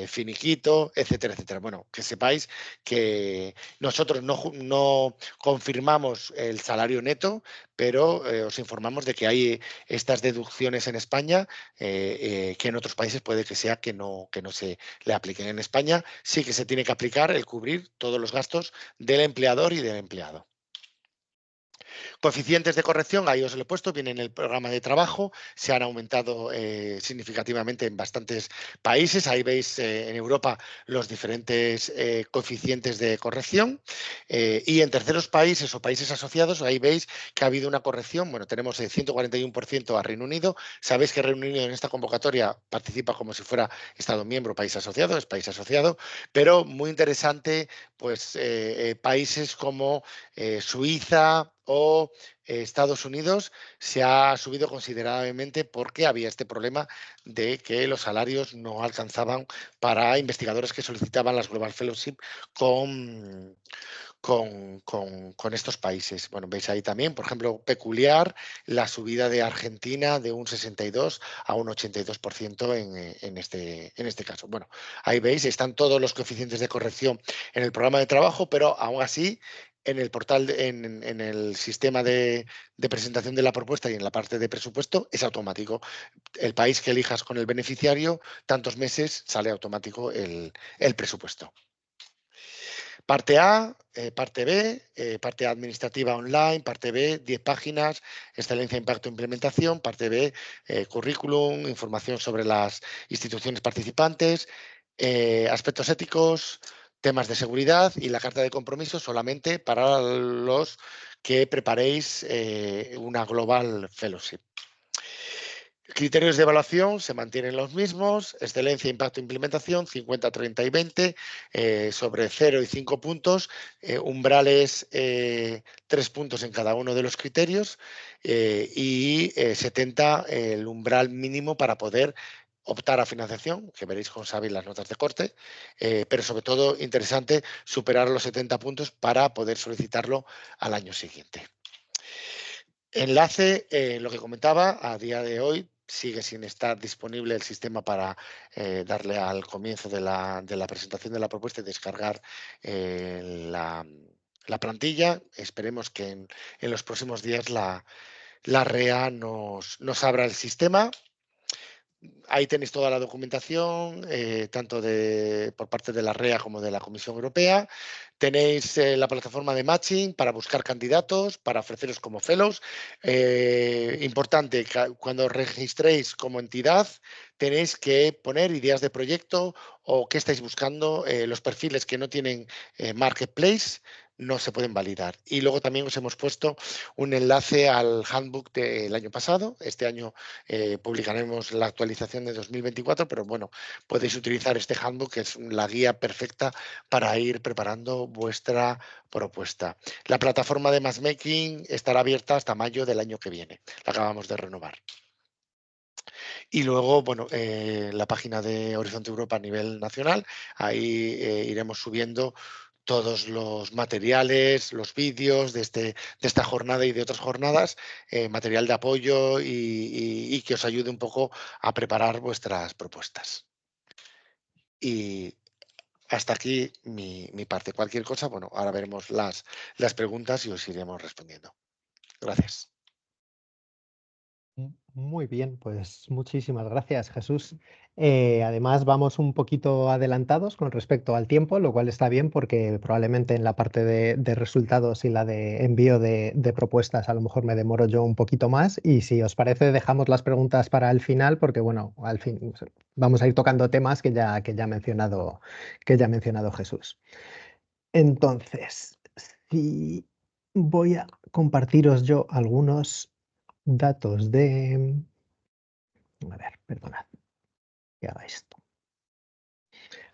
finiquito, etcétera, etcétera. Bueno, que sepáis que nosotros no confirmamos el salario neto, pero os informamos de que hay estas deducciones en España que en otros países puede que sea que no se le apliquen. En España sí que se tiene que aplicar el cubrir todos los gastos del empleador y del empleado. Coeficientes de corrección, ahí os lo he puesto, viene en el programa de trabajo, se han aumentado significativamente en bastantes países. Ahí veis en Europa los diferentes coeficientes de corrección y en terceros países o países asociados, ahí veis que ha habido una corrección. Bueno, tenemos el 141% a Reino Unido. Sabéis que Reino Unido en esta convocatoria participa como si fuera Estado miembro, país asociado, es país asociado, pero muy interesante, pues países como Suiza o Estados Unidos se ha subido considerablemente porque había este problema de que los salarios no alcanzaban para investigadores que solicitaban las Global Fellowship con estos países. Bueno, veis ahí también, por ejemplo, peculiar la subida de Argentina de un 62 a un 82% en este caso. Bueno, ahí veis, están todos los coeficientes de corrección en el programa de trabajo, pero aún así en el portal, en el sistema de presentación de la propuesta y en la parte de presupuesto es automático. El país que elijas con el beneficiario, tantos meses sale automático el presupuesto. Parte A, parte B, parte A administrativa online, parte B, 10 páginas, excelencia, impacto, implementación, parte B, currículum, información sobre las instituciones participantes, aspectos éticos, temas de seguridad y la carta de compromiso solamente para los que preparéis una Global Fellowship. Criterios de evaluación se mantienen los mismos, excelencia, impacto, implementación, 50, 30 y 20, sobre 0 y 5 puntos, umbrales 3 puntos en cada uno de los criterios y 70 el umbral mínimo para poder optar a financiación, que veréis con Xavi las notas de corte, pero sobre todo interesante superar los 70 puntos para poder solicitarlo al año siguiente. Enlace, lo que comentaba, a día de hoy sigue sin estar disponible el sistema para darle al comienzo de la presentación de la propuesta y descargar la plantilla. Esperemos que en los próximos días la REA nos abra el sistema. Ahí tenéis toda la documentación, tanto por parte de la REA como de la Comisión Europea. Tenéis la plataforma de matching para buscar candidatos, para ofreceros como fellows. Importante, cuando registréis como entidad, tenéis que poner ideas de proyecto o qué estáis buscando. Los perfiles que no tienen marketplace no se pueden validar. Y luego también os hemos puesto un enlace al handbook del año pasado. Este año publicaremos la actualización de 2024, pero bueno, podéis utilizar este handbook, que es la guía perfecta para ir preparando vuestra propuesta. La plataforma de Matchmaking estará abierta hasta mayo del año que viene. La acabamos de renovar. Y luego, bueno, la página de Horizonte Europa a nivel nacional, ahí iremos subiendo todos los materiales, los vídeos de esta jornada y de otras jornadas, material de apoyo y que os ayude un poco a preparar vuestras propuestas. Y hasta aquí mi parte. Cualquier cosa, bueno, ahora veremos las preguntas y os iremos respondiendo. Gracias. Muy bien, pues muchísimas gracias, Jesús. Además, vamos un poquito adelantados con respecto al tiempo, lo cual está bien porque probablemente en la parte de resultados y la de envío de propuestas a lo mejor me demoro yo un poquito más. Y si os parece, dejamos las preguntas para el final porque, bueno, al fin vamos a ir tocando temas que ya ha mencionado Jesús. Entonces, si voy a compartiros yo algunos datos de... A ver, perdonad que haga esto.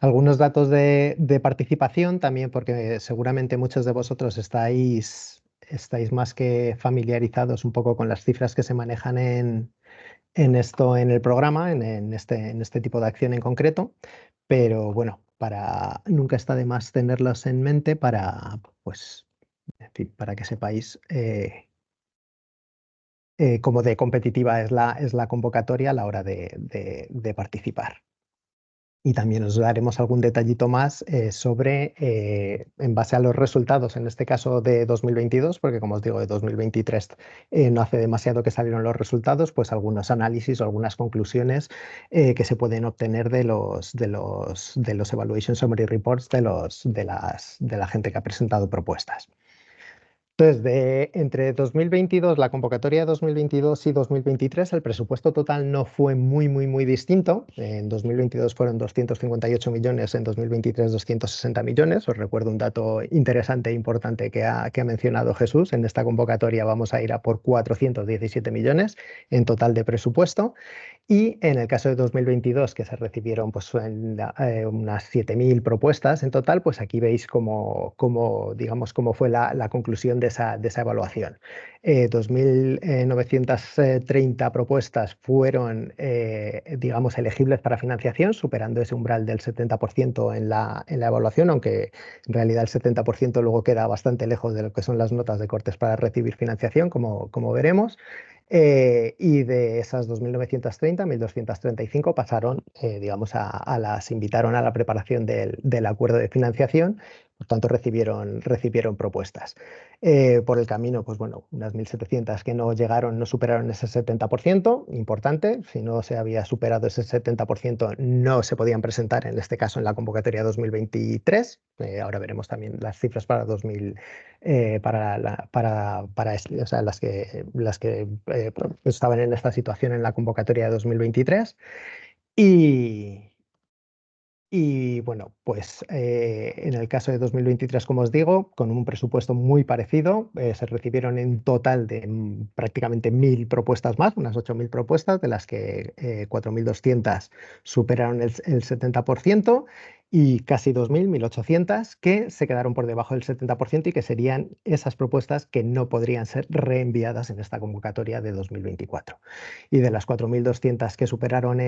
Algunos datos de participación también, porque seguramente muchos de vosotros estáis más que familiarizados un poco con las cifras que se manejan en el programa, en este tipo de acción en concreto. Pero bueno, nunca está de más tenerlos en mente para, pues, en fin, para que sepáis cómo de competitiva es la convocatoria a la hora de participar. Y también os daremos algún detallito más sobre, en base a los resultados, en este caso de 2022, porque como os digo, de 2023 no hace demasiado que salieron los resultados, pues algunos análisis o algunas conclusiones que se pueden obtener de los Evaluation Summary Reports de la gente que ha presentado propuestas. Entonces, entre 2022, la convocatoria de 2022 y 2023, el presupuesto total no fue muy distinto. En 2022 fueron 258 millones, en 2023 260 millones. Os recuerdo un dato interesante e importante que ha mencionado Jesús. En esta convocatoria vamos a ir a por 417 millones en total de presupuesto. Y en el caso de 2022, que se recibieron pues, unas 7.000 propuestas en total, pues aquí veis cómo fue la conclusión de esa evaluación. 2.930 propuestas fueron elegibles para financiación, superando ese umbral del 70% en la evaluación, aunque en realidad el 70% luego queda bastante lejos de lo que son las notas de cortes para recibir financiación, como veremos. Y de esas 2.930, 1.235 pasaron, invitaron a la preparación del acuerdo de financiación Por tanto, recibieron propuestas. Por el camino, pues bueno, unas 1.700 que no llegaron, no superaron ese 70%, importante. Si no se había superado ese 70%, no se podían presentar, en este caso, en la convocatoria 2023. Ahora veremos también las cifras para 2000, o sea, las que estaban en esta situación en la convocatoria de 2023. Y bueno, pues en el caso de 2023, como os digo, con un presupuesto muy parecido, se recibieron en total de prácticamente 1.000 propuestas más, unas 8.000 propuestas, de las que 4.200 superaron el 70% y casi 2.000, 1.800, que se quedaron por debajo del 70% y que serían esas propuestas que no podrían ser reenviadas en esta convocatoria de 2024. Y de las 4.200 que superaron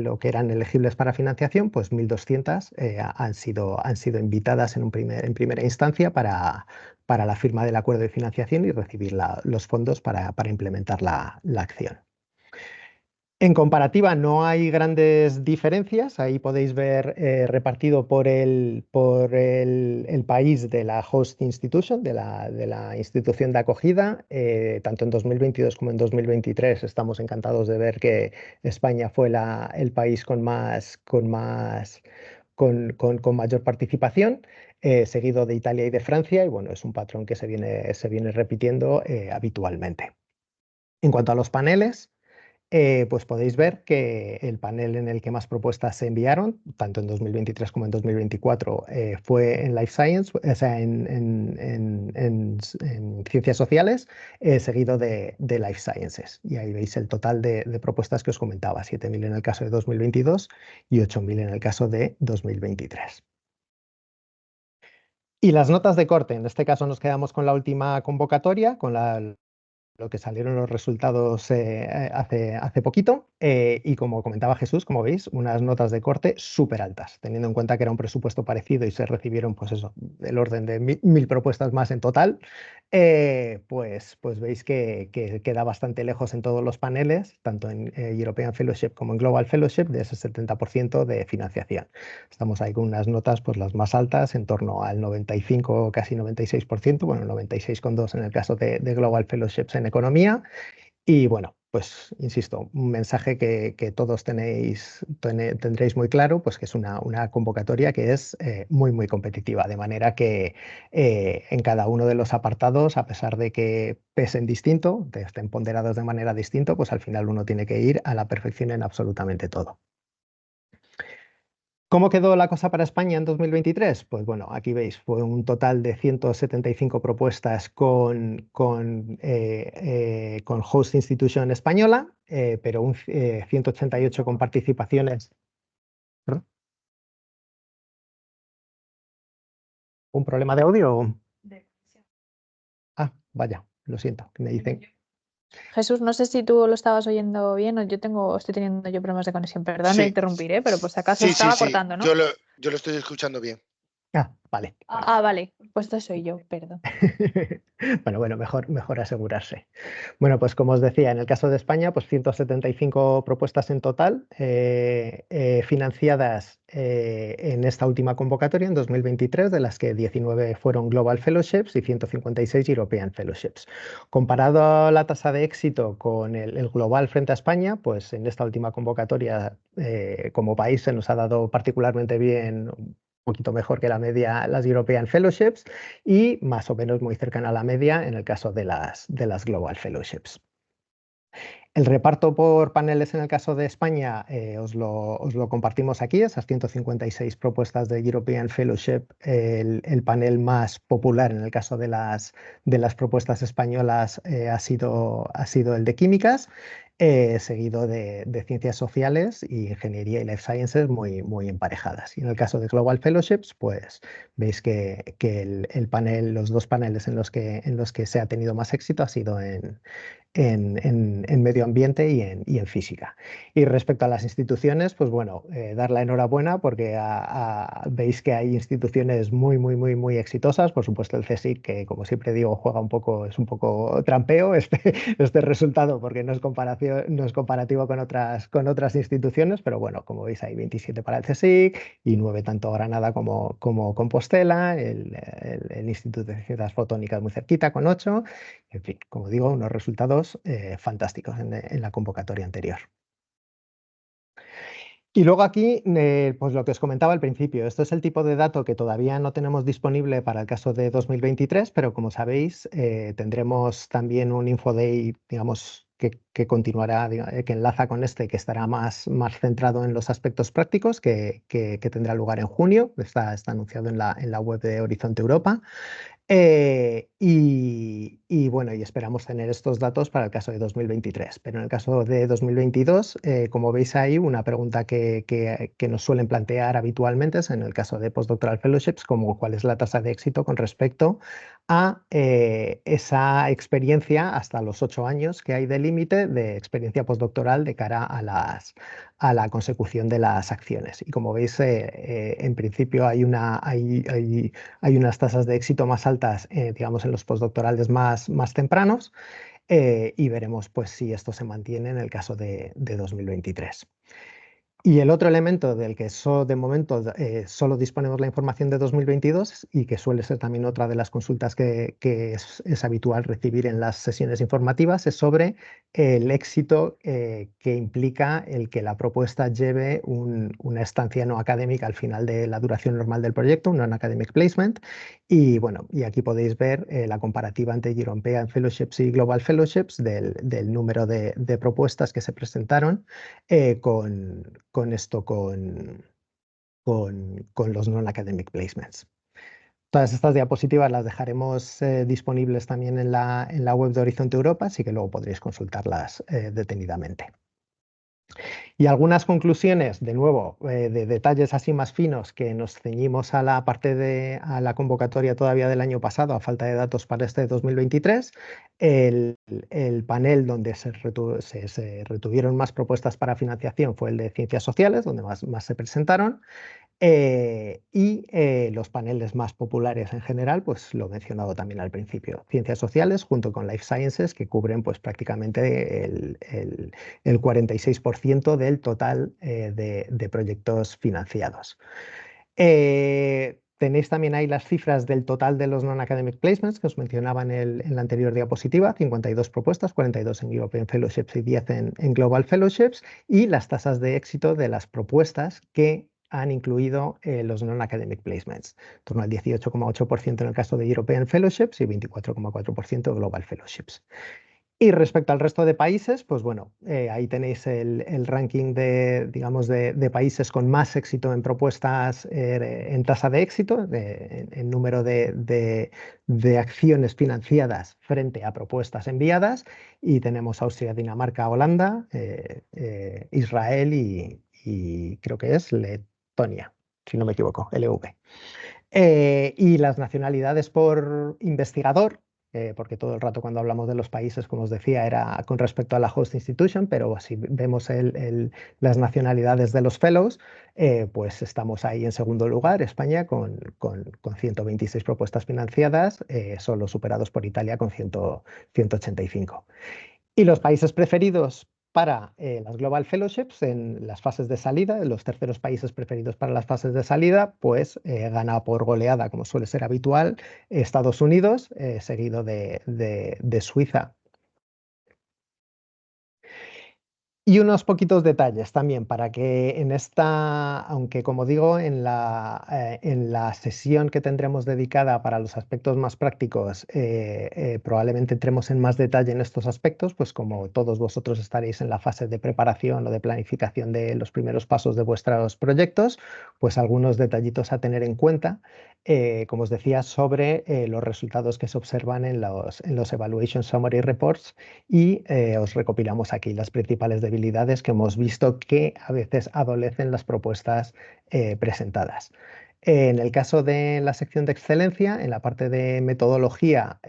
o que eran elegibles para financiación, pues 1.200 han sido invitadas en primera instancia para la firma del acuerdo de financiación y recibir los fondos para implementar la acción. En comparativa, no hay grandes diferencias. Ahí podéis ver repartido por el país de la host institution, de la institución de acogida. Tanto en 2022 como en 2023 estamos encantados de ver que España fue el país con mayor participación, seguido de Italia y de Francia. Y bueno, es un patrón que se viene repitiendo habitualmente. En cuanto a los paneles, pues podéis ver que el panel en el que más propuestas se enviaron, tanto en 2023 como en 2024, fue en Life Science, o sea, en Ciencias Sociales, seguido de Life Sciences. Y ahí veis el total de propuestas que os comentaba, 7.000 en el caso de 2022 y 8.000 en el caso de 2023. Y las notas de corte, en este caso nos quedamos con la última convocatoria, con lo que salieron los resultados hace poquito. Y como comentaba Jesús, como veis, unas notas de corte súper altas, teniendo en cuenta que era un presupuesto parecido y se recibieron, pues eso, del orden de 1.000 propuestas más en total. Pues veis que queda bastante lejos en todos los paneles, tanto en European Fellowship como en Global Fellowship, de ese 70% de financiación. Estamos ahí con unas notas, pues las más altas, en torno al 95, casi 96%, bueno, 96,2 en el caso de Global Fellowships en economía. Y bueno, pues insisto, un mensaje que todos tendréis muy claro, pues que es una convocatoria que es muy, muy competitiva, de manera que en cada uno de los apartados, a pesar de que pesen distinto, estén ponderados de manera distinta, pues al final uno tiene que ir a la perfección en absolutamente todo. ¿Cómo quedó la cosa para España en 2023? Pues bueno, aquí veis, fue un total de 175 propuestas con host institution española, pero 188 con participaciones. ¿Perdón? ¿Un problema de audio? Ah, vaya, lo siento, que me dicen. Jesús, no sé si tú lo estabas oyendo bien o estoy teniendo yo problemas de conexión. Perdón de Sí, interrumpir, pero por si acaso sí, estaba sí. cortando, ¿no? Yo lo estoy escuchando bien. Ah, vale. Ah, vale, pues esto soy yo, perdón. Bueno, mejor asegurarse. Bueno, pues como os decía, en el caso de España, pues 175 propuestas en total, financiadas en esta última convocatoria, en 2023, de las que 19 fueron Global Fellowships y 156 European Fellowships. Comparado a la tasa de éxito con el global frente a España, pues en esta última convocatoria, como país, se nos ha dado particularmente bien, poquito mejor que la media, las European Fellowships, y más o menos muy cercana a la media en el caso de las Global Fellowships. El reparto por paneles en el caso de España os lo compartimos aquí, esas 156 propuestas de European Fellowship. El panel más popular en el caso de las propuestas españolas ha sido el de químicas, seguido de ciencias sociales y ingeniería y life sciences muy emparejadas. Y en el caso de Global Fellowships, pues veis que los dos paneles en los que se ha tenido más éxito ha sido en medio ambiente y en física. Y respecto a las instituciones, pues bueno, dar la enhorabuena porque veis que hay instituciones muy exitosas. Por supuesto, el CSIC, que como siempre digo, es un poco trampeo este resultado, porque no es comparación no es comparativo con otras instituciones, pero bueno, como veis hay 27 para el CSIC y 9 tanto Granada como Compostela, el Instituto de Ciencias Fotónicas muy cerquita con 8. En fin, como digo, unos resultados fantásticos en la convocatoria anterior. Y luego aquí, pues lo que os comentaba al principio, esto es el tipo de dato que todavía no tenemos disponible para el caso de 2023, pero como sabéis, tendremos también un InfoDay, digamos, que continuará, que enlaza con este, que estará más centrado en los aspectos prácticos, que tendrá lugar en junio, está anunciado en la web de Horizonte Europa. Y bueno, y esperamos tener estos datos para el caso de 2023. Pero en el caso de 2022, como veis ahí, una pregunta que nos suelen plantear habitualmente es en el caso de Postdoctoral Fellowships, como cuál es la tasa de éxito con respecto a esa experiencia hasta los 8 años que hay de límite de experiencia postdoctoral de cara a la consecución de las acciones. Y como veis, en principio hay unas tasas de éxito más altas, digamos, en los postdoctorales más tempranos, y veremos pues, si esto se mantiene en el caso de 2023. Y el otro elemento del que de momento solo disponemos la información de 2022 y que suele ser también otra de las consultas que es habitual recibir en las sesiones informativas es sobre el éxito que implica el que la propuesta lleve una estancia no académica al final de la duración normal del proyecto, un non-academic placement. Y bueno, y aquí podéis ver la comparativa entre European Fellowships y Global Fellowships del número de propuestas que se presentaron con los non-academic placements. Todas estas diapositivas las dejaremos disponibles también en la web de Horizonte Europa, así que luego podréis consultarlas detenidamente. Y algunas conclusiones, de nuevo, de detalles así más finos, que nos ceñimos a la parte a la convocatoria todavía del año pasado, a falta de datos para este 2023. El panel donde se retuvieron más propuestas para financiación fue el de Ciencias Sociales, donde más se presentaron. Los paneles más populares en general, pues lo he mencionado también al principio, Ciencias Sociales junto con Life Sciences, que cubren pues prácticamente el 46% del total de proyectos financiados. Tenéis también ahí las cifras del total de los non-academic placements que os mencionaba en la anterior diapositiva, 52 propuestas, 42 en European Fellowships y 10 en Global Fellowships, y las tasas de éxito de las propuestas que han incluido los non-academic placements, en torno al 18,8% en el caso de European Fellowships y 24,4% de Global Fellowships. Y respecto al resto de países, pues bueno, ahí tenéis el ranking digamos, de países con más éxito en propuestas en tasa de éxito, en número de acciones financiadas frente a propuestas enviadas. Y tenemos Austria, Dinamarca, Holanda, Israel y creo que es Letonia, si no me equivoco, LV. Y las nacionalidades por investigador, porque todo el rato cuando hablamos de los países, como os decía, era con respecto a la host institution, pero si vemos las nacionalidades de los fellows, pues estamos ahí en segundo lugar, España, con 126 propuestas financiadas, solo superados por Italia con 185. Y los países preferidos para las Global Fellowships en las fases de salida, los terceros países preferidos para las fases de salida, pues gana por goleada, como suele ser habitual, Estados Unidos, seguido de Suiza. Y unos poquitos detalles también para que aunque como digo, en la sesión que tendremos dedicada para los aspectos más prácticos, probablemente entremos en más detalle en estos aspectos, pues como todos vosotros estaréis en la fase de preparación o de planificación de los primeros pasos de vuestros proyectos, pues algunos detallitos a tener en cuenta, como os decía, sobre los resultados que se observan en los Evaluation Summary Reports, y os recopilamos aquí las principales debilidades que hemos visto que a veces adolecen las propuestas presentadas. En el caso de la sección de excelencia, en la parte de metodología,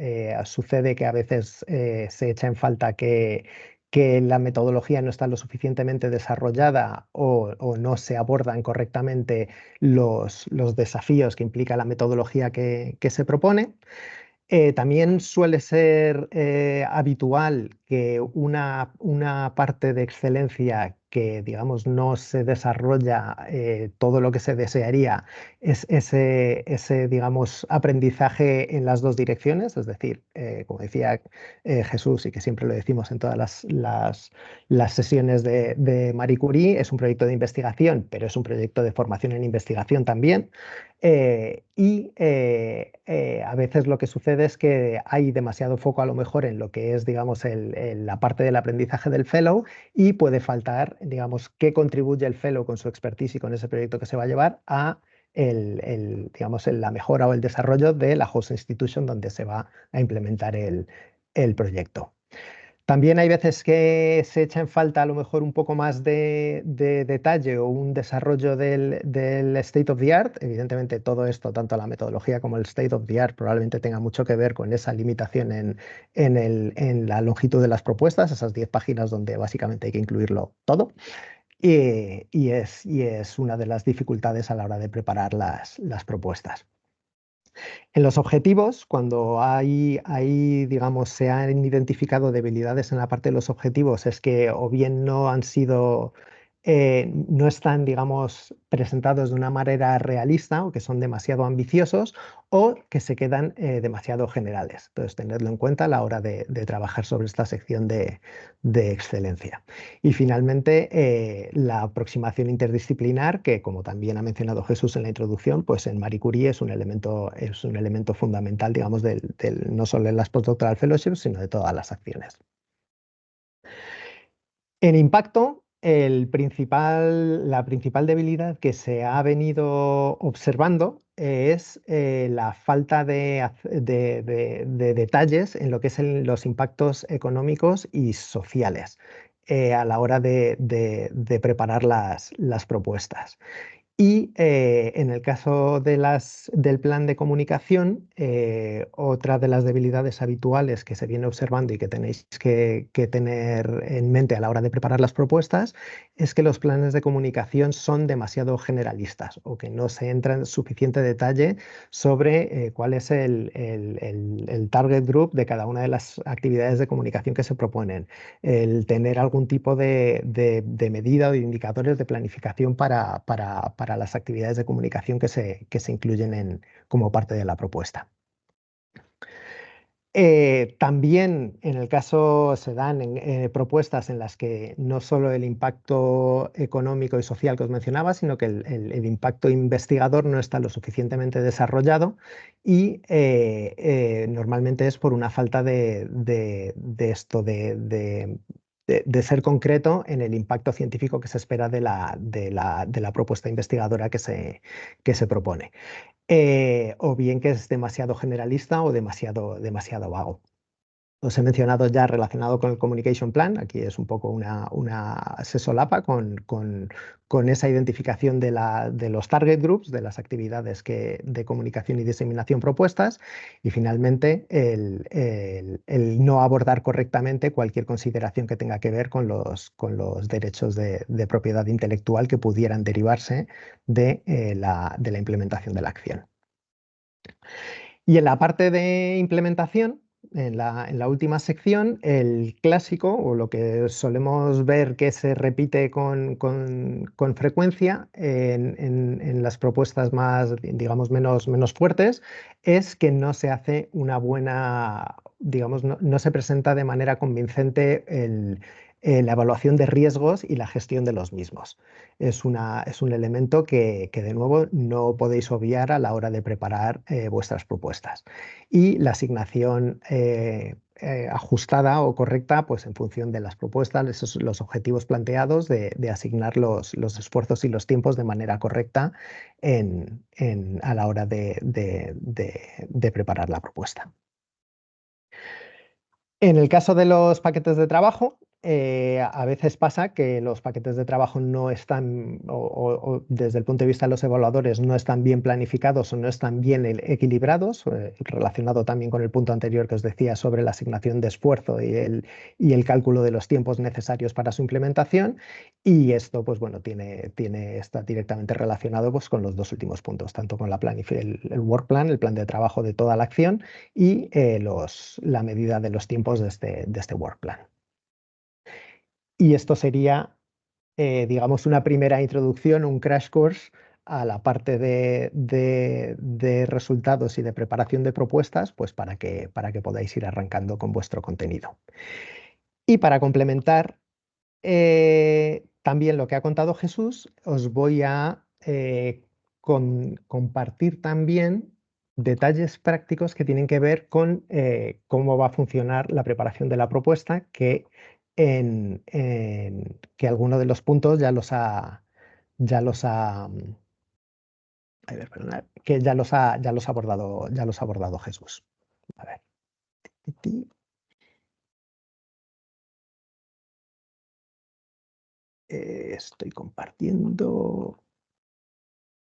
sucede que a veces se echa en falta que la metodología no está lo suficientemente desarrollada o no se abordan correctamente los desafíos que implica la metodología que se propone. También suele ser habitual que una parte de excelencia que, digamos, no se desarrolla todo lo que se desearía es ese, digamos, aprendizaje en las dos direcciones, es decir, como decía Jesús y que siempre lo decimos en todas las sesiones de Marie Curie, es un proyecto de investigación, pero es un proyecto de formación en investigación también. A veces lo que sucede es que hay demasiado foco a lo mejor en lo que es, digamos, la parte del aprendizaje del fellow y puede faltar, digamos, qué contribuye el fellow con su expertise y con ese proyecto que se va a llevar a digamos, la mejora o el desarrollo de la host institution donde se va a implementar el proyecto. También hay veces que se echa en falta a lo mejor un poco más de detalle o un desarrollo del state of the art. Evidentemente todo esto, tanto la metodología como el state of the art, probablemente tenga mucho que ver con esa limitación en la longitud de las propuestas, esas 10 páginas donde básicamente hay que incluirlo todo. Y es una de las dificultades a la hora de preparar las propuestas. En los objetivos, cuando digamos, se han identificado debilidades en la parte de los objetivos, es que o bien no han sido, no están, digamos, presentados de una manera realista o que son demasiado ambiciosos o que se quedan demasiado generales. Entonces, tenerlo en cuenta a la hora de trabajar sobre esta sección de excelencia. Y finalmente, la aproximación interdisciplinar, que como también ha mencionado Jesús en la introducción, pues en Marie Curie es un elemento fundamental, digamos, no solo de las postdoctoral fellowships, sino de todas las acciones. En impacto, la principal debilidad que se ha venido observando es la falta de detalles en lo que son los impactos económicos y sociales a la hora de preparar las propuestas. Y en el caso del plan de comunicación, otra de las debilidades habituales que se viene observando y que tenéis que tener en mente a la hora de preparar las propuestas es que los planes de comunicación son demasiado generalistas o que no se entra en suficiente detalle sobre cuál es el target group de cada una de las actividades de comunicación que se proponen. El tener algún tipo de medida o de indicadores de planificación para las actividades de comunicación que se incluyen como parte de la propuesta. También en el caso se dan propuestas en las que no solo el impacto económico y social que os mencionaba, sino que el impacto investigador no está lo suficientemente desarrollado y normalmente es por una falta de ser concreto en el impacto científico que se espera de la propuesta investigadora que se propone. O bien que es demasiado generalista o demasiado vago. Os he mencionado ya relacionado con el Communication Plan, aquí es un poco se solapa con esa identificación de los target groups, de las actividades de comunicación y diseminación propuestas, y finalmente el no abordar correctamente cualquier consideración que tenga que ver con los derechos de propiedad intelectual que pudieran derivarse de la implementación de la acción. Y en la parte de implementación, en la última sección, el clásico, o lo que solemos ver que se repite con frecuencia en las propuestas más, digamos, menos fuertes, es que no se hace una buena, digamos, no se presenta de manera convincente la evaluación de riesgos y la gestión de los mismos. Es un elemento que, de nuevo, no podéis obviar a la hora de preparar vuestras propuestas. Y la asignación ajustada o correcta, pues en función de las propuestas, los objetivos planteados, de asignar los esfuerzos y los tiempos de manera correcta a la hora de preparar la propuesta. En el caso de los paquetes de trabajo, a veces pasa que los paquetes de trabajo no están, o desde el punto de vista de los evaluadores, no están bien planificados o no están bien equilibrados, relacionado también con el punto anterior que os decía sobre la asignación de esfuerzo y el cálculo de los tiempos necesarios para su implementación. Y esto, pues bueno, está directamente relacionado pues, con los dos últimos puntos, tanto con el work plan, el plan de trabajo de toda la acción, y la medida de los tiempos de este work plan. Y esto sería, digamos, una primera introducción, un crash course a la parte de resultados y de preparación de propuestas, pues para que podáis ir arrancando con vuestro contenido. Y para complementar también lo que ha contado Jesús, os voy a compartir también detalles prácticos que tienen que ver con cómo va a funcionar la preparación de la propuesta, que que alguno de los puntos ya los ha, a ver, perdonad, que ya los ha abordado Jesús. A ver. Estoy compartiendo.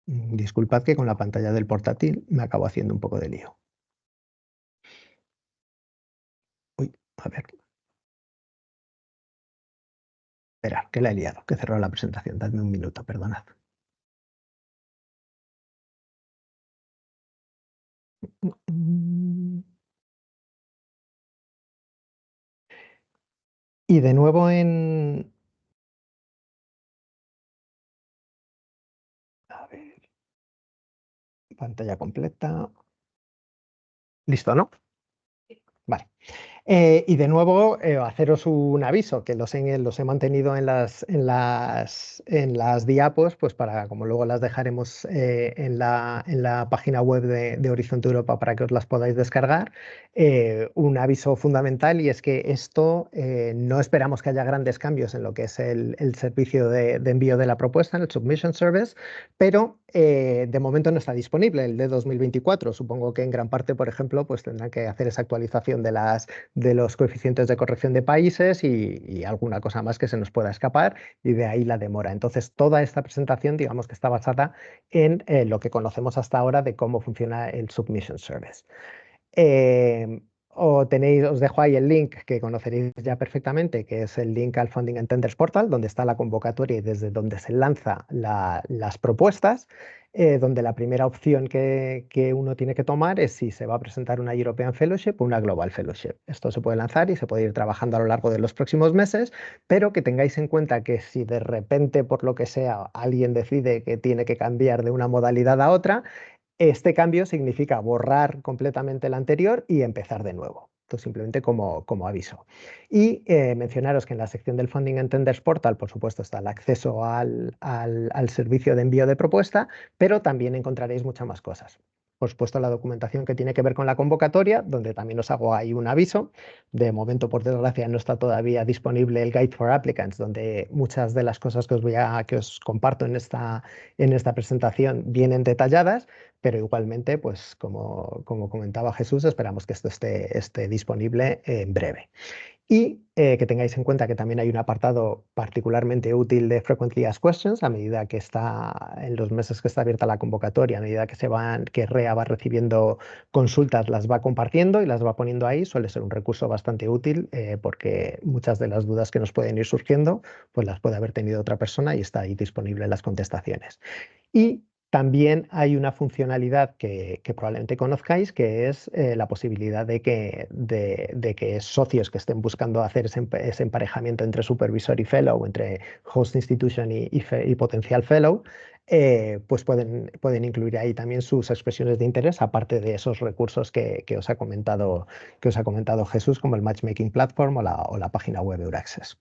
Disculpad que con la pantalla del portátil me acabo haciendo un poco de lío. Uy, a ver. Espera, que la he liado, que he cerrado la presentación. Dadme un minuto, perdonad. Y de nuevo a ver, pantalla completa. ¿Listo, no? Vale. Y de nuevo, haceros un aviso, que los he mantenido en las diapos, pues para, como luego las dejaremos en la página web de Horizonte Europa para que os las podáis descargar. Un aviso fundamental, y es que esto no esperamos que haya grandes cambios en lo que es el servicio de envío de la propuesta, en el Submission Service, pero de momento no está disponible el de 2024. Supongo que en gran parte, por ejemplo, pues tendrán que hacer esa actualización de los coeficientes de corrección de países y alguna cosa más que se nos pueda escapar, y de ahí la demora. Entonces, toda esta presentación, digamos que está basada en lo que conocemos hasta ahora de cómo funciona el Submission Service. Os dejo ahí el link que conoceréis ya perfectamente, que es el link al Funding and Tenders Portal, donde está la convocatoria y desde donde se lanza las propuestas, donde la primera opción que uno tiene que tomar es si se va a presentar una European Fellowship o una Global Fellowship. Esto se puede lanzar y se puede ir trabajando a lo largo de los próximos meses, pero que tengáis en cuenta que si de repente, por lo que sea, alguien decide que tiene que cambiar de una modalidad a otra, este cambio significa borrar completamente el anterior y empezar de nuevo. Esto simplemente como aviso. Y mencionaros que en la sección del Funding and Tenders Portal, por supuesto, está el acceso al servicio de envío de propuesta, pero también encontraréis muchas más cosas. Por supuesto, la documentación que tiene que ver con la convocatoria, donde también os hago ahí un aviso. De momento, por desgracia, no está todavía disponible el Guide for Applicants, donde muchas de las cosas que os comparto en esta presentación vienen detalladas, pero igualmente, pues como comentaba Jesús, esperamos que esto esté disponible en breve. Y que tengáis en cuenta que también hay un apartado particularmente útil de Frequently Asked Questions a medida que está, en los meses que está abierta la convocatoria, a medida que REA va recibiendo consultas, las va compartiendo y las va poniendo ahí. Suele ser un recurso bastante útil porque muchas de las dudas que nos pueden ir surgiendo, pues las puede haber tenido otra persona y está ahí disponible en las contestaciones. Y también hay una funcionalidad que probablemente conozcáis, que es la posibilidad de que socios que estén buscando hacer ese emparejamiento entre supervisor y fellow, entre host institution y potencial fellow, pues pueden incluir ahí también sus expresiones de interés, aparte de esos recursos que os ha comentado Jesús, como el Matchmaking Platform o la página web Euraccess.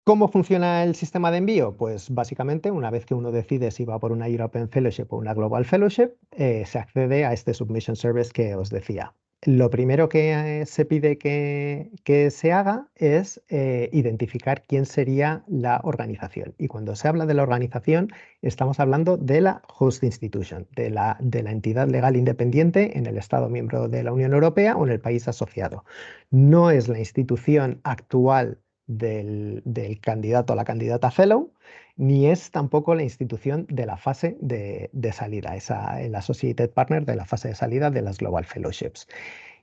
¿Cómo funciona el sistema de envío? Pues básicamente, una vez que uno decide si va por una European Fellowship o una Global Fellowship, se accede a este Submission Service que os decía. lo primero que se pide que se haga es identificar quién sería la organización. Y cuando se habla de la organización, estamos hablando de la host institution, de la entidad legal independiente en el Estado miembro de la Unión Europea o en el país asociado. No es la institución actual del candidato o la candidata fellow, ni es tampoco la institución de la fase de salida, el Associated Partner de la fase de salida de las Global Fellowships.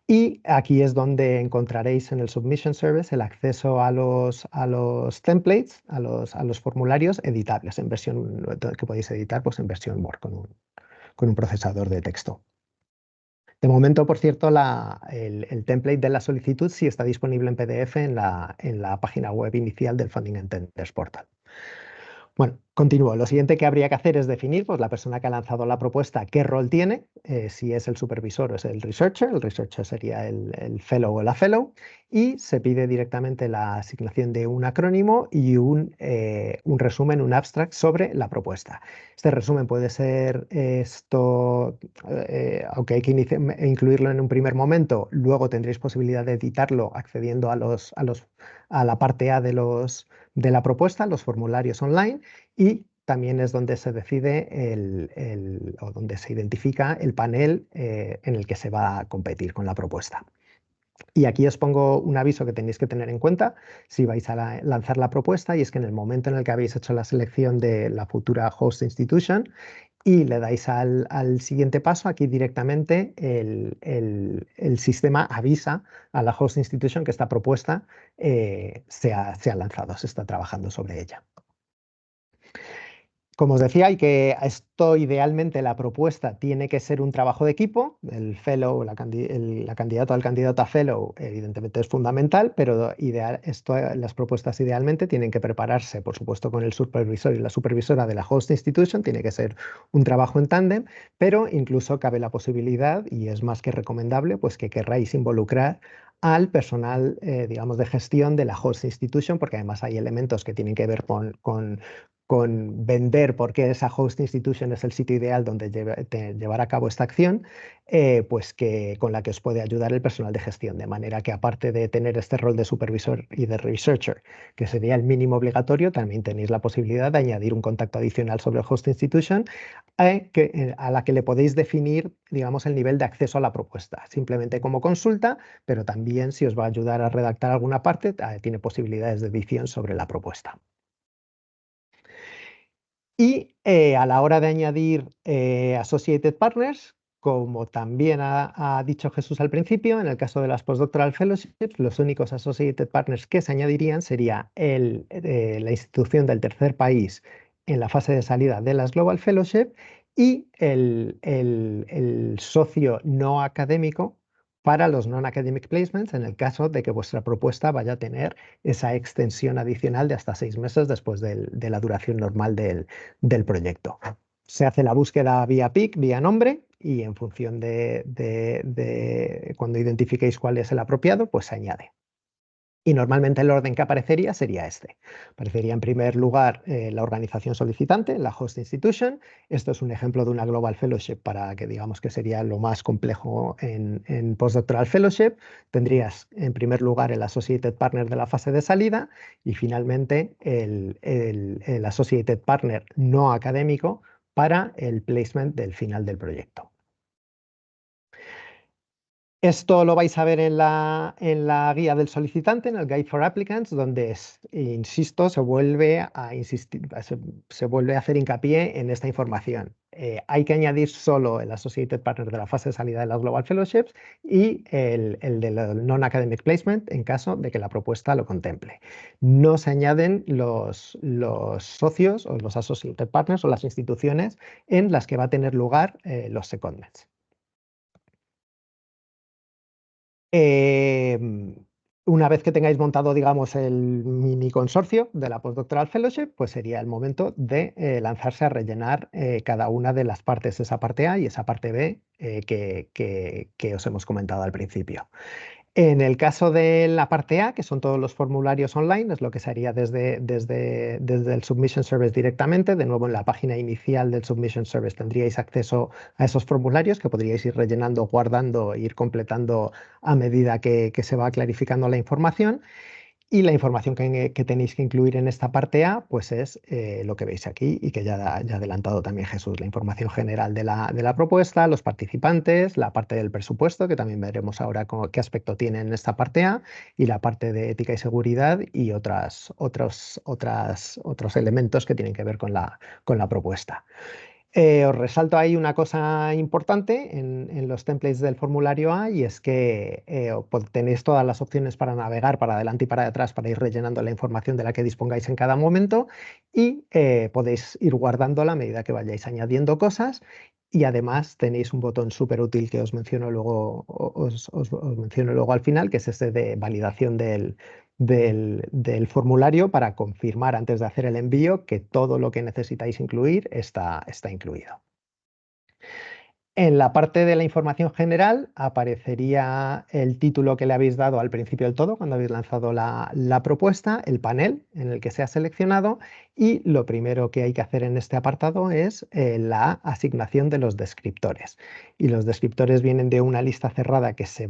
Y aquí es donde encontraréis en el Submission Service el acceso a los templates, a los formularios editables en versión que podéis editar pues, en versión Word con un procesador de texto. De momento, por cierto, el template de la solicitud sí está disponible en PDF en la página web inicial del Funding Intenders Portal. Bueno, continúo. Lo siguiente que habría que hacer es definir, pues, la persona que ha lanzado la propuesta, qué rol tiene, si es el supervisor o es el researcher sería el fellow o la fellow, y se pide directamente la asignación de un acrónimo y un resumen, un abstract sobre la propuesta. Este resumen puede ser aunque hay que incluirlo en un primer momento, luego tendréis posibilidad de editarlo accediendo a la parte A de la propuesta, los formularios online, y también es donde se decide o donde se identifica el panel en el que se va a competir con la propuesta. Y aquí os pongo un aviso que tenéis que tener en cuenta si vais a lanzar la propuesta, y es que en el momento en el que habéis hecho la selección de la futura host institution y le dais al siguiente paso, aquí directamente el sistema avisa a la host institution que esta propuesta se ha lanzado, se está trabajando sobre ella. Como os decía, esto idealmente la propuesta tiene que ser un trabajo de equipo. El fellow, la candidata o el candidato a fellow, evidentemente es fundamental, pero las propuestas idealmente tienen que prepararse, por supuesto, con el supervisor y la supervisora de la host institution. Tiene que ser un trabajo en tándem, pero incluso cabe la posibilidad, y es más que recomendable, pues que querráis involucrar al personal, digamos, de gestión de la host institution, porque además hay elementos que tienen que ver con vender por qué esa host institution es el sitio ideal donde llevar a cabo esta acción, pues con la que os puede ayudar el personal de gestión, de manera que aparte de tener este rol de supervisor y de researcher, que sería el mínimo obligatorio, también tenéis la posibilidad de añadir un contacto adicional sobre el host institution a la que le podéis definir, digamos, el nivel de acceso a la propuesta, simplemente como consulta, pero también si os va a ayudar a redactar alguna parte, tiene posibilidades de edición sobre la propuesta. Y a la hora de añadir Associated Partners, como también ha dicho Jesús al principio, en el caso de las Postdoctoral Fellowships, los únicos Associated Partners que se añadirían sería la institución del tercer país en la fase de salida de las Global Fellowship y el socio no académico para los non-academic placements, en el caso de que vuestra propuesta vaya a tener esa extensión adicional de hasta 6 meses después de la duración normal del proyecto. Se hace la búsqueda vía PIC, vía nombre, y en función de cuando identifiquéis cuál es el apropiado, pues se añade. Y normalmente el orden que aparecería sería este. Aparecería en primer lugar la organización solicitante, la host institution. Esto es un ejemplo de una Global Fellowship para que digamos que sería lo más complejo en Postdoctoral Fellowship. Tendrías en primer lugar el Associated Partner de la fase de salida y finalmente el Associated Partner no académico para el placement del final del proyecto. Esto lo vais a ver en la guía del solicitante, en el Guide for Applicants, donde, insisto, se vuelve a hacer hincapié en esta información. Hay que añadir solo el Associated Partner de la fase de salida de las Global Fellowships y el del Non-Academic Placement en caso de que la propuesta lo contemple. No se añaden los socios o los Associated Partners o las instituciones en las que va a tener lugar los secondments. Una vez que tengáis montado, digamos, el mini consorcio de la Postdoctoral Fellowship, pues sería el momento de lanzarse a rellenar cada una de las partes, esa parte A y esa parte B que os hemos comentado al principio. En el caso de la parte A, que son todos los formularios online, es lo que se haría desde el Submission Service directamente. De nuevo, en la página inicial del Submission Service tendríais acceso a esos formularios que podríais ir rellenando, guardando e ir completando a medida que se va clarificando la información. Y la información que tenéis que incluir en esta parte A, pues es lo que veis aquí y que ya ha adelantado también Jesús, la información general de la propuesta, los participantes, la parte del presupuesto, que también veremos ahora qué aspecto tiene en esta parte A, y la parte de ética y seguridad y otros elementos que tienen que ver con la propuesta. Os resalto ahí una cosa importante en los templates del formulario A, y es que tenéis todas las opciones para navegar para adelante y para atrás para ir rellenando la información de la que dispongáis en cada momento, y podéis ir guardándola a medida que vayáis añadiendo cosas. Y además tenéis un botón súper útil que os menciono luego, os menciono luego al final, que es este de validación del formulario para confirmar antes de hacer el envío que todo lo que necesitáis incluir está incluido. En la parte de la información general aparecería el título que le habéis dado al principio del todo, cuando habéis lanzado la propuesta, el panel en el que se ha seleccionado, y lo primero que hay que hacer en este apartado es la asignación de los descriptores. Y los descriptores vienen de una lista cerrada que se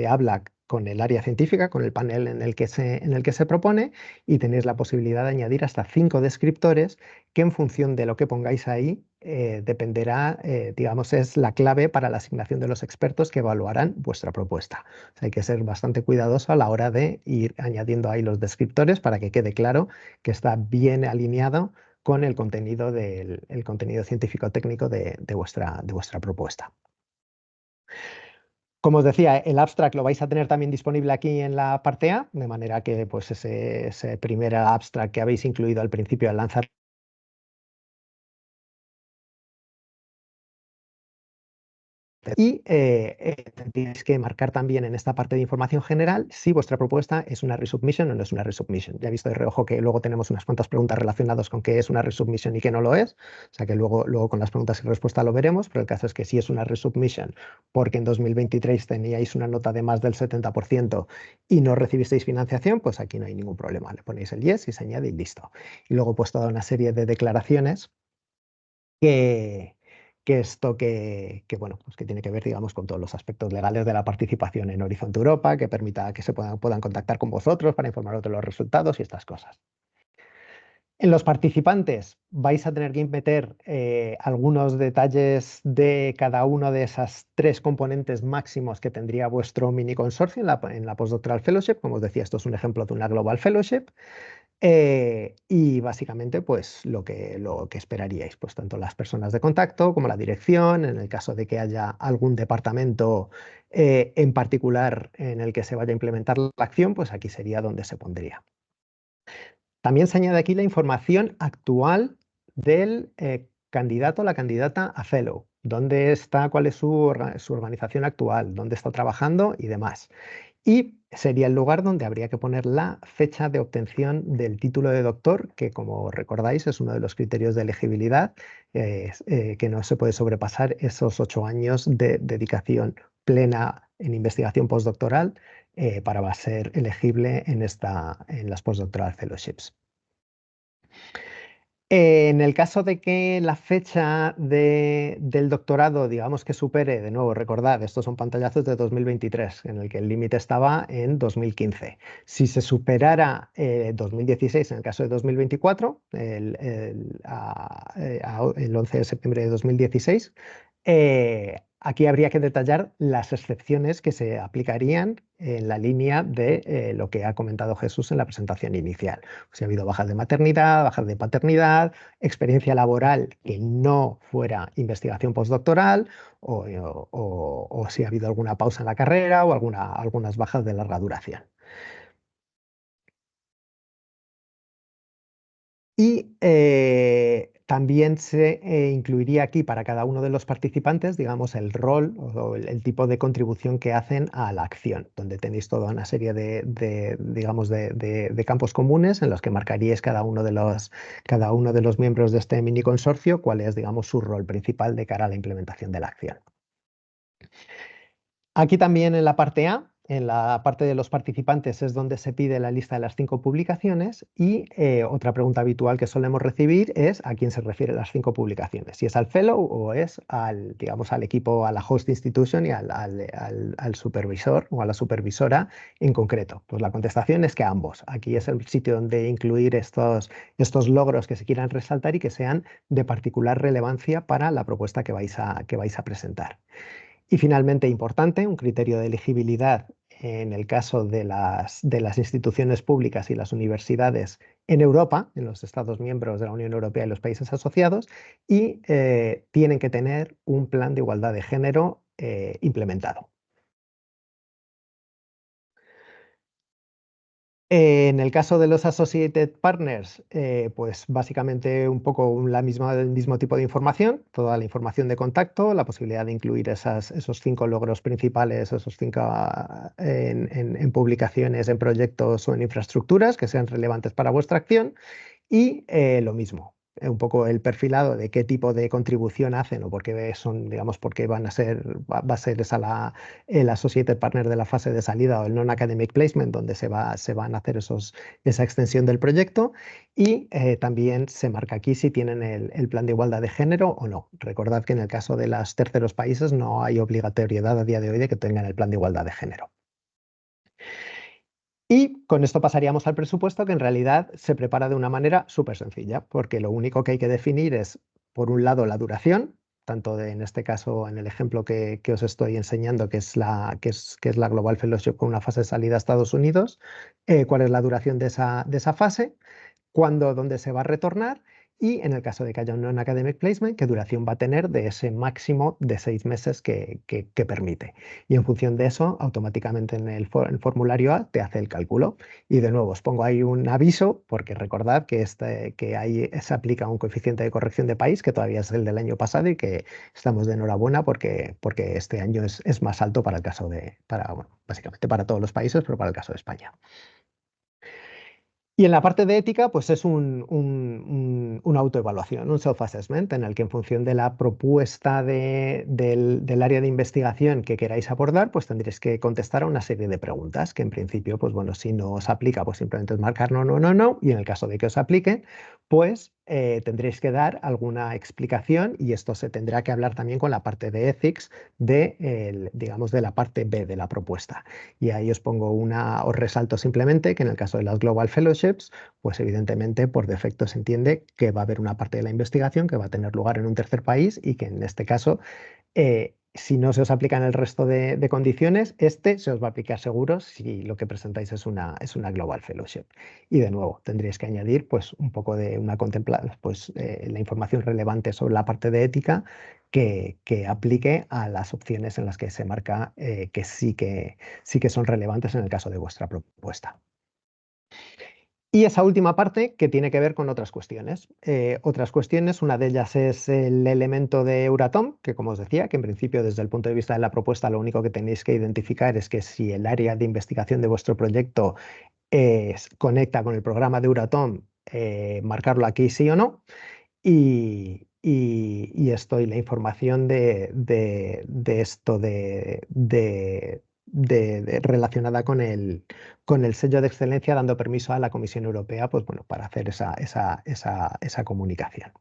habla con el área científica, con el panel en el que se propone, y tenéis la posibilidad de añadir hasta 5 descriptores que, en función de lo que pongáis ahí, dependerá, digamos, es la clave para la asignación de los expertos que evaluarán vuestra propuesta. O sea, hay que ser bastante cuidadoso a la hora de ir añadiendo ahí los descriptores para que quede claro que está bien alineado con el contenido científico-técnico de vuestra propuesta. Como os decía, el abstract lo vais a tener también disponible aquí en la parte A, de manera que pues, ese primer abstract que habéis incluido al principio al lanzar y tendréis que marcar también en esta parte de información general si vuestra propuesta es una resubmission o no es una resubmission. Ya he visto de reojo que luego tenemos unas cuantas preguntas relacionadas con qué es una resubmission y qué no lo es, o sea que luego con las preguntas y respuesta lo veremos, pero el caso es que si es una resubmission porque en 2023 teníais una nota de más del 70% y no recibisteis financiación, pues aquí no hay ningún problema. Le ponéis el yes y se añade y listo. Y luego pues toda una serie de declaraciones bueno, pues que tiene que ver, digamos, con todos los aspectos legales de la participación en Horizonte Europa, que permita que se puedan contactar con vosotros para informaros de los resultados y estas cosas. En los participantes vais a tener que meter algunos detalles de cada uno de esas 3 componentes máximos que tendría vuestro mini consorcio en la Postdoctoral Fellowship. Como os decía, esto es un ejemplo de una Global Fellowship. Y básicamente, pues lo que esperaríais, pues tanto las personas de contacto como la dirección, en el caso de que haya algún departamento en particular en el que se vaya a implementar la acción, pues aquí sería donde se pondría. También se añade aquí la información actual del candidato o la candidata a Fellow. ¿Dónde está? ¿Cuál es su organización actual? ¿Dónde está trabajando? Y demás. Y sería el lugar donde habría que poner la fecha de obtención del título de doctor, que, como recordáis, es uno de los criterios de elegibilidad, que no se puede sobrepasar esos 8 años de dedicación plena en investigación postdoctoral para ser elegible en las postdoctoral fellowships. En el caso de que la fecha del doctorado, digamos, que supere, de nuevo, recordad, estos son pantallazos de 2023, en el que el límite estaba en 2015. Si se superara 2016, en el caso de 2024, el 11 de septiembre de 2016, aquí habría que detallar las excepciones que se aplicarían en la línea de lo que ha comentado Jesús en la presentación inicial. Si ha habido bajas de maternidad, bajas de paternidad, experiencia laboral que no fuera investigación postdoctoral, o si ha habido alguna pausa en la carrera o algunas bajas de larga duración. Y también se incluiría aquí para cada uno de los participantes, digamos, el rol o el tipo de contribución que hacen a la acción, donde tenéis toda una serie de campos comunes en los que marcaríais cada uno de los miembros de este mini consorcio cuál es, digamos, su rol principal de cara a la implementación de la acción. Aquí también en la parte A en la parte de los participantes es donde se pide la lista de las 5 publicaciones y otra pregunta habitual que solemos recibir es a quién se refieren las 5 publicaciones, si es al fellow o es al, digamos, al equipo, a la host institution y al supervisor o a la supervisora en concreto. Pues la contestación es que a ambos. Aquí es el sitio donde incluir estos logros que se quieran resaltar y que sean de particular relevancia para la propuesta que vais a presentar. Y finalmente, importante, un criterio de elegibilidad en el caso de las instituciones públicas y las universidades en Europa, en los Estados miembros de la Unión Europea y los países asociados, y tienen que tener un plan de igualdad de género implementado. En el caso de los Associated Partners, pues básicamente un poco el mismo tipo de información, toda la información de contacto, la posibilidad de incluir esos 5 logros principales, esos 5 en publicaciones, en proyectos o en infraestructuras que sean relevantes para vuestra acción y lo mismo. Un poco el perfilado de qué tipo de contribución hacen o por qué son, digamos, por qué va a ser esa el Associated Partner de la fase de salida o el Non-Academic Placement, donde se van a hacer esa extensión del proyecto y también se marca aquí si tienen el plan de igualdad de género o no. Recordad que en el caso de los terceros países no hay obligatoriedad a día de hoy de que tengan el plan de igualdad de género. Y con esto pasaríamos al presupuesto, que en realidad se prepara de una manera súper sencilla, porque lo único que hay que definir es, por un lado, la duración, tanto en este caso, en el ejemplo que os estoy enseñando, que es la Global Fellowship con una fase de salida a Estados Unidos, cuál es la duración de esa fase, dónde se va a retornar y en el caso de que haya un non-academic placement, qué duración va a tener de ese máximo de 6 meses que permite. Y en función de eso, automáticamente en el formulario A te hace el cálculo. Y de nuevo, os pongo ahí un aviso, porque recordad que ahí se aplica un coeficiente de corrección de país, que todavía es el del año pasado y que estamos de enhorabuena porque este año es más alto para el caso básicamente para todos los países, pero para el caso de España. Y en la parte de ética, pues es una autoevaluación, un self-assessment, en el que en función de la propuesta del área de investigación que queráis abordar, pues tendréis que contestar a una serie de preguntas, que en principio, pues bueno, si no os aplica, pues simplemente es marcar no, no, no, no, y en el caso de que os aplique, pues tendréis que dar alguna explicación y esto se tendrá que hablar también con la parte de ethics digamos, de la parte B de la propuesta. Y ahí os resalto simplemente que en el caso de las Global Fellowships, pues evidentemente por defecto se entiende que va a haber una parte de la investigación que va a tener lugar en un tercer país y que en este caso, si no se os aplican el resto de condiciones, se os va a aplicar seguro si lo que presentáis es una Global Fellowship. Y de nuevo, tendríais que añadir pues un poco de la información relevante sobre la parte de ética que aplique a las opciones en las que se marca que sí que son relevantes en el caso de vuestra propuesta. Y esa última parte que tiene que ver con otras cuestiones. Una de ellas es el elemento de Euratom, que como os decía, que en principio desde el punto de vista de la propuesta lo único que tenéis que identificar es que si el área de investigación de vuestro proyecto conecta con el programa de Euratom, marcarlo aquí sí o no. Y la información relacionada con el sello de excelencia, dando permiso a la Comisión Europea, pues bueno, para hacer esa comunicación.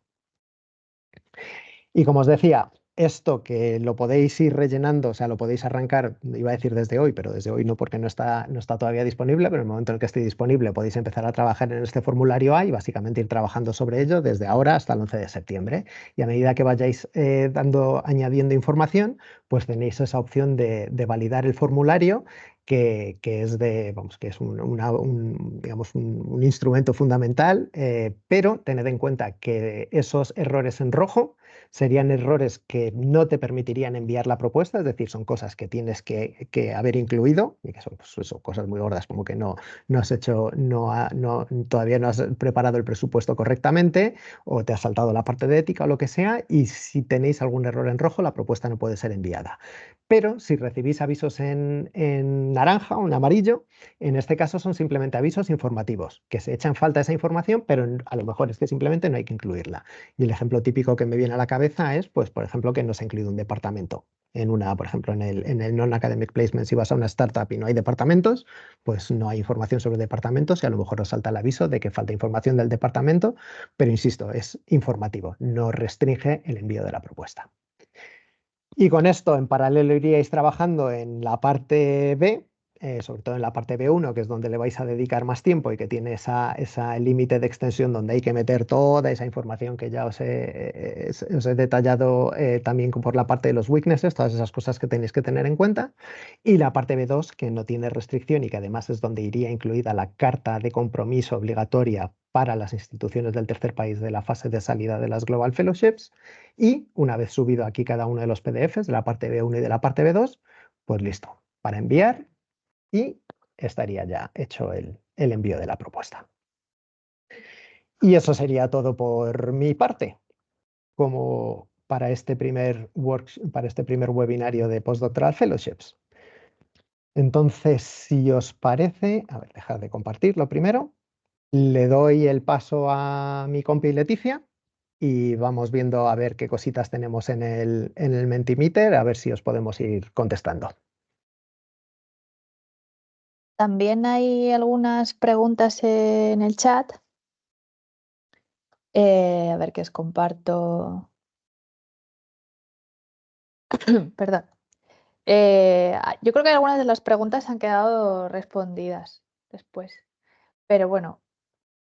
Y como os decía, esto que lo podéis ir rellenando, o sea, lo podéis arrancar, iba a decir desde hoy, pero desde hoy no, porque no está todavía disponible, pero en el momento en el que esté disponible podéis empezar a trabajar en este formulario A y básicamente ir trabajando sobre ello desde ahora hasta el 11 de septiembre. Y a medida que vayáis añadiendo información, pues tenéis esa opción de validar el formulario, que es un instrumento fundamental, pero tened en cuenta que esos errores en rojo serían errores que no te permitirían enviar la propuesta, es decir, son cosas que tienes que haber incluido y que son cosas muy gordas, como que todavía no has preparado el presupuesto correctamente o te has saltado la parte de ética o lo que sea, y si tenéis algún error en rojo, la propuesta no puede ser enviada. Pero si recibís avisos en naranja o en amarillo, en este caso son simplemente avisos informativos, que se echan falta esa información, pero a lo mejor es que simplemente no hay que incluirla. Y el ejemplo típico que me viene a la la cabeza es, pues, por ejemplo, que no se ha incluido un departamento. Por ejemplo, en el Non-Academic Placement, si vas a una startup y no hay departamentos, pues no hay información sobre departamentos y a lo mejor os salta el aviso de que falta información del departamento, pero insisto, es informativo, no restringe el envío de la propuesta. Y con esto, en paralelo, iríais trabajando en la parte B, sobre todo en la parte B1, que es donde le vais a dedicar más tiempo y que tiene esa límite de extensión donde hay que meter toda esa información que ya os he detallado también por la parte de los weaknesses, todas esas cosas que tenéis que tener en cuenta. Y la parte B2, que no tiene restricción y que además es donde iría incluida la carta de compromiso obligatoria para las instituciones del tercer país de la fase de salida de las Global Fellowships. Y una vez subido aquí cada uno de los PDFs de la parte B1 y de la parte B2, pues listo, para enviar y estaría ya hecho el envío de la propuesta. Y eso sería todo por mi parte, como para este primer webinario de Postdoctoral Fellowships. Entonces, si os parece, a ver, dejad de compartirlo primero. Le doy el paso a mi compi Leticia y vamos viendo a ver qué cositas tenemos en el Mentimeter, a ver si os podemos ir contestando. También hay algunas preguntas en el chat. A ver que os comparto. Perdón. Yo creo que algunas de las preguntas han quedado respondidas después. Pero bueno,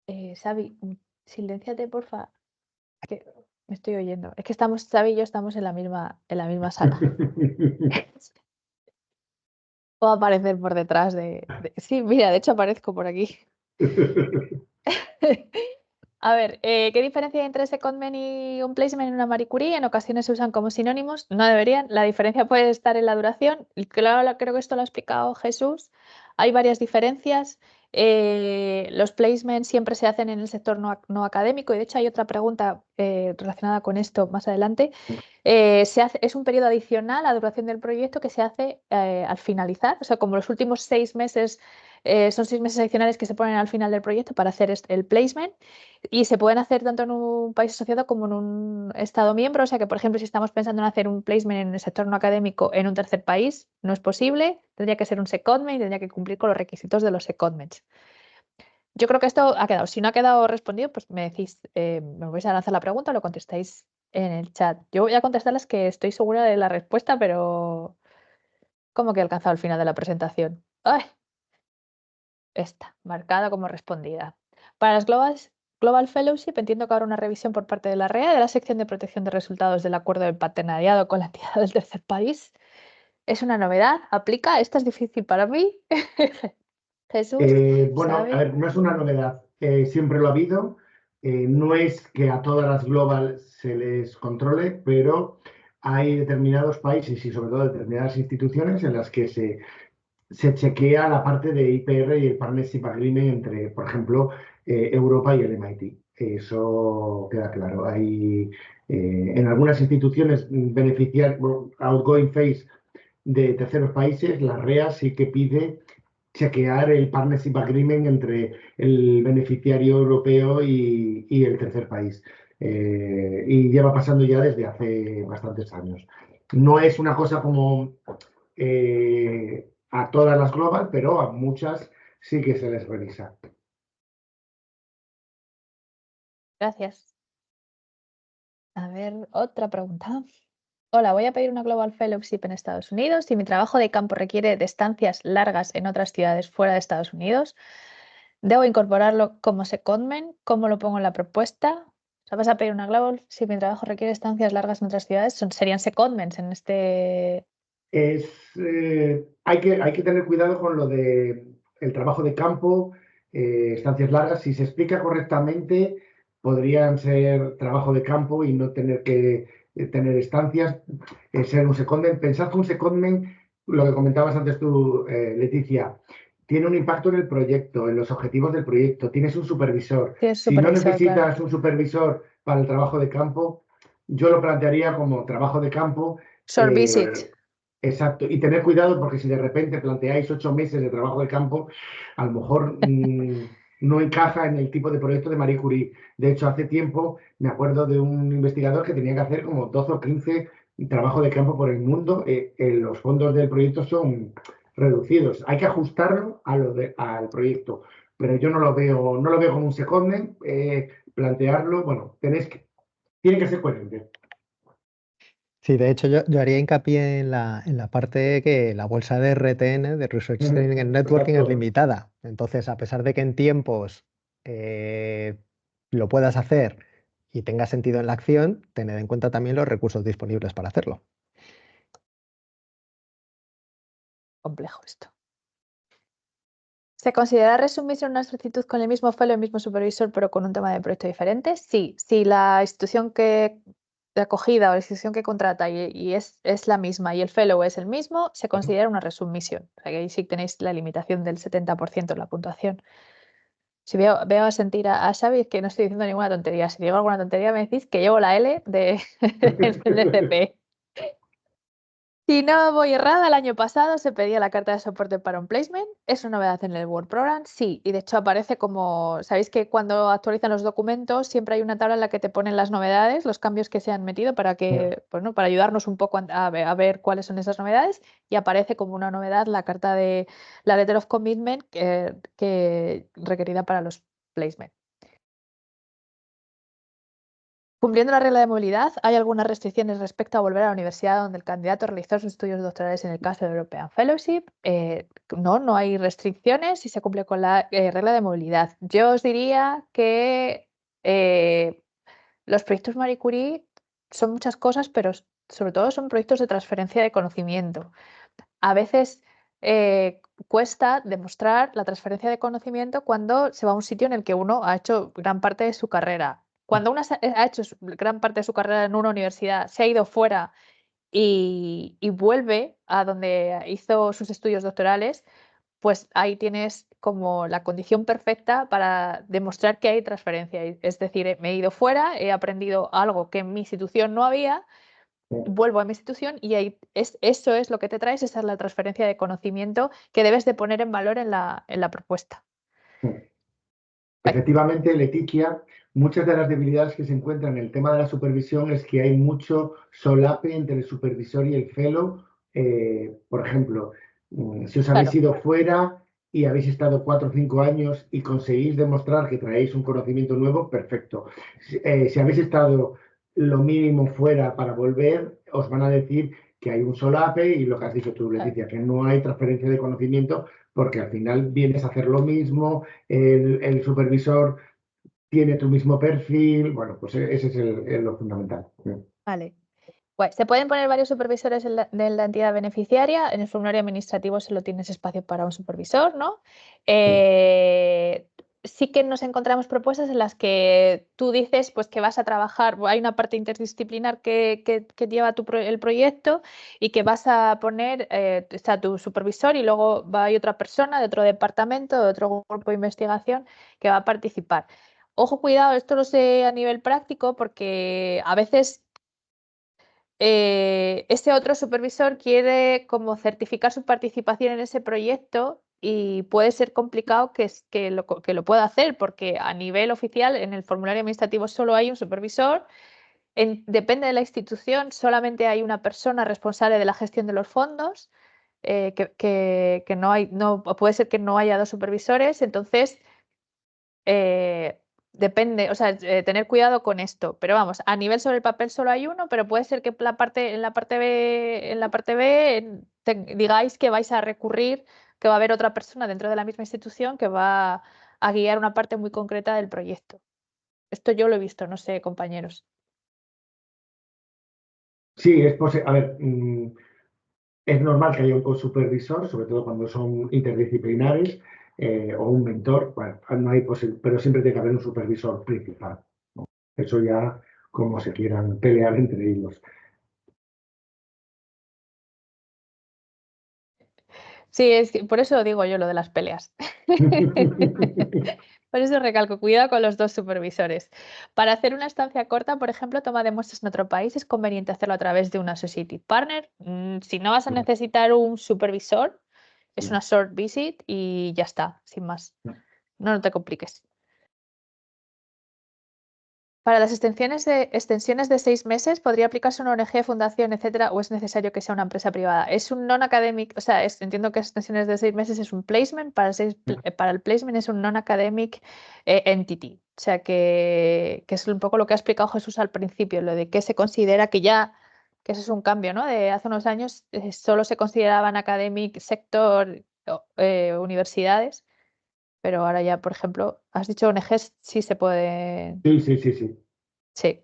Xavi, silénciate, porfa, que me estoy oyendo. Es que Xavi y yo estamos en la misma sala. Puedo aparecer por detrás Sí, mira, de hecho aparezco por aquí. A ver, ¿qué diferencia hay entre secondment y un placement en una Marie Curie? En ocasiones se usan como sinónimos, no deberían. La diferencia puede estar en la duración. Claro, creo que esto lo ha explicado Jesús. Hay varias diferencias. Los placements siempre se hacen en el sector no académico y de hecho hay otra pregunta relacionada con esto más adelante. Es un periodo adicional a la duración del proyecto que se hace al finalizar, o sea, como los últimos 6 meses son 6 meses adicionales que se ponen al final del proyecto para hacer el placement y se pueden hacer tanto en un país asociado como en un Estado miembro, o sea que, por ejemplo, si estamos pensando en hacer un placement en el sector no académico en un tercer país, no es posible, tendría que ser un secondment y tendría que cumplir con los requisitos de los secondments. Yo creo que esto ha quedado. Si no ha quedado respondido, pues me decís, me vais a lanzar la pregunta o lo contestáis en el chat. Yo voy a contestarles que estoy segura de la respuesta, pero ¿cómo que he alcanzado el final de la presentación? ¡Ay! Esta, marcada como respondida. Para las Global Fellowship entiendo que habrá una revisión por parte de la REA de la sección de protección de resultados del acuerdo de partenariado con la entidad del tercer país. ¿Es una novedad? ¿Aplica? ¿Esta es difícil para mí? Jesús, Bueno, a ¿sabe? ver, no es una novedad, siempre lo ha habido. No es que a todas las global se les controle, pero hay determinados países y sobre todo determinadas instituciones en las que se chequea la parte de IPR y el Partnership Agreement entre, por ejemplo, Europa y el MIT. Eso queda claro. Hay en algunas instituciones outgoing phase de terceros países, la REA sí que pide chequear el Partnership Agreement entre el beneficiario europeo y el tercer país. Y lleva pasando ya desde hace bastantes años. No es una cosa como a todas las global, pero a muchas sí que se les revisa. Gracias. A ver, otra pregunta. Hola, voy a pedir una Global Fellowship en Estados Unidos. Si mi trabajo de campo requiere de estancias largas en otras ciudades fuera de Estados Unidos, ¿debo incorporarlo como secondment? ¿Cómo lo pongo en la propuesta? O sea, vas a pedir una Global si mi trabajo requiere estancias largas en otras ciudades. Serían secondments en este... Hay que tener cuidado con lo de el trabajo de campo, estancias largas. Si se explica correctamente, podrían ser trabajo de campo y no tener que tener estancias, ser un secondment. Pensad que un secondment, lo que comentabas antes tú, Leticia, tiene un impacto en el proyecto, en los objetivos del proyecto. Tienes un supervisor. Sí, es Si no supervisor, claro. necesitas un supervisor para el trabajo de campo, yo lo plantearía como trabajo de campo. Short visit. Exacto, y tener cuidado porque si de repente planteáis 8 meses de trabajo de campo, a lo mejor no encaja en el tipo de proyecto de Marie Curie. De hecho, hace tiempo me acuerdo de un investigador que tenía que hacer como 12 o 15 trabajos de campo por el mundo. Los fondos del proyecto son reducidos. Hay que ajustarlo al proyecto, pero yo no lo veo como un secondment. Plantearlo, bueno, tiene que ser coherente. Sí, de hecho yo haría hincapié en la parte de que la bolsa de RTN, de Research Training and Networking, es limitada. Entonces, a pesar de que en tiempos lo puedas hacer y tenga sentido en la acción, tened en cuenta también los recursos disponibles para hacerlo. Complejo esto. ¿Se considera resubmisión una solicitud con el mismo fellow y el mismo supervisor, pero con un tema de proyecto diferente? Sí, si la institución de acogida o la institución que contrata y es la misma y el fellow es el mismo, se considera una resubmisión. O sea que ahí sí tenéis la limitación del 70% en la puntuación. Si veo a sentir a Xavi, es que no estoy diciendo ninguna tontería. Si digo alguna tontería, me decís que llevo la L del NCP. Si no voy errada, el año pasado se pedía la carta de soporte para un placement. ¿Es una novedad en el Word Program? Sí, y de hecho aparece como, sabéis que cuando actualizan los documentos siempre hay una tabla en la que te ponen las novedades, los cambios que se han metido para que, bueno, para ayudarnos un poco a ver cuáles son esas novedades, y aparece como una novedad la carta de la Letter of Commitment que requerida para los placements. Cumpliendo la regla de movilidad, ¿hay algunas restricciones respecto a volver a la universidad donde el candidato realizó sus estudios doctorales en el caso de European Fellowship? No hay restricciones si se cumple con la regla de movilidad. Yo os diría que los proyectos Marie Curie son muchas cosas, pero sobre todo son proyectos de transferencia de conocimiento. A veces cuesta demostrar la transferencia de conocimiento cuando se va a un sitio en el que uno ha hecho gran parte de su carrera. Cuando uno ha hecho gran parte de su carrera en una universidad, se ha ido fuera y vuelve a donde hizo sus estudios doctorales, pues ahí tienes como la condición perfecta para demostrar que hay transferencia. Es decir, me he ido fuera, he aprendido algo que en mi institución no había, vuelvo a mi institución y ahí eso es lo que te traes, esa es la transferencia de conocimiento que debes de poner en valor en la propuesta. Efectivamente, Leticia, muchas de las debilidades que se encuentran en el tema de la supervisión es que hay mucho solape entre el supervisor y el fellow. Por ejemplo, si os habéis ido fuera y habéis estado 4 o 5 años y conseguís demostrar que traéis un conocimiento nuevo, perfecto. Si habéis estado lo mínimo fuera para volver, os van a decir que hay un solape y lo que has dicho tú, Leticia, que no hay transferencia de conocimiento porque al final vienes a hacer lo mismo, el supervisor tiene tu mismo perfil, bueno, pues ese es lo fundamental. Vale. Pues, se pueden poner varios supervisores en la entidad beneficiaria. En el formulario administrativo solo tienes espacio para un supervisor, ¿no? Sí que nos encontramos propuestas en las que tú dices pues, que vas a trabajar, hay una parte interdisciplinar que lleva el proyecto y que vas a poner, está tu supervisor y luego hay otra persona de otro departamento, de otro grupo de investigación que va a participar. Ojo, cuidado, esto lo sé a nivel práctico porque a veces ese otro supervisor quiere como certificar su participación en ese proyecto y puede ser complicado que lo pueda hacer porque a nivel oficial en el formulario administrativo solo hay un supervisor. Depende de la institución, solamente hay una persona responsable de la gestión de los fondos, que no puede ser que no haya dos supervisores, entonces depende, o sea, tener cuidado con esto. Pero vamos, a nivel sobre el papel solo hay uno, pero puede ser que en la parte B digáis que vais a recurrir, que va a haber otra persona dentro de la misma institución que va a guiar una parte muy concreta del proyecto. Esto yo lo he visto, no sé, compañeros. Sí, es posible. A ver, es normal que haya un co-supervisor, sobre todo cuando son interdisciplinares, o un mentor, bueno, no hay pero siempre tiene que haber un supervisor principal, ¿no? Eso ya como se quieran pelear entre ellos. Sí, por eso digo yo lo de las peleas. Por eso recalco, cuidado con los dos supervisores. Para hacer una estancia corta, por ejemplo, toma de muestras en otro país, es conveniente hacerlo a través de una associated partner. Si no vas a necesitar un supervisor, es una short visit y ya está, sin más. No te compliques. Para las extensiones de 6 meses, ¿podría aplicarse una ONG, fundación, etcétera, o es necesario que sea una empresa privada? Es un non-academic, o sea, entiendo que extensiones de 6 meses es un placement, para el placement es un non-academic entity. O sea, que es un poco lo que ha explicado Jesús al principio, lo de que se considera que eso es un cambio, ¿no? De hace unos años solo se consideraban academic sector universidades, pero ahora ya, por ejemplo, has dicho ONGs, sí se puede. Sí. Sí.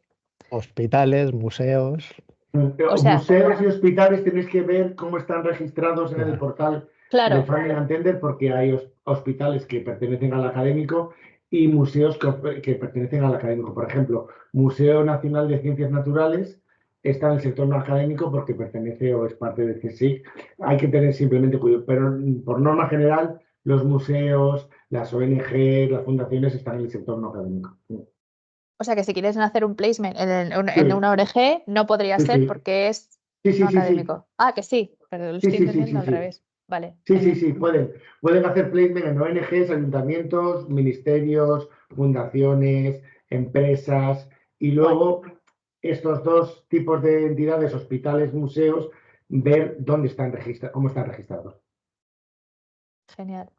Hospitales, museos. O sea, Museos y hospitales tenéis que ver cómo están registrados en el portal de claro, Funding and Tender, porque hay hospitales que pertenecen al académico y museos que pertenecen al académico. Por ejemplo, Museo Nacional de Ciencias Naturales está en el sector no académico porque pertenece o es parte de CSIC. Hay que tener simplemente cuidado, pero por norma general, los museos, las ONG, las fundaciones están en el sector no académico. o sea que si quieres hacer un placement en Sí, una ONG, no podría sí, ser sí. porque es Sí. no académico. Ah, que sí, pero lo estoy entendiendo al revés. Vale, genial. Sí, pueden hacer placement en ONGs, ayuntamientos, ministerios, fundaciones, empresas y luego estos dos tipos de entidades, hospitales, museos, ver dónde están registrados, cómo están registrados. Genial.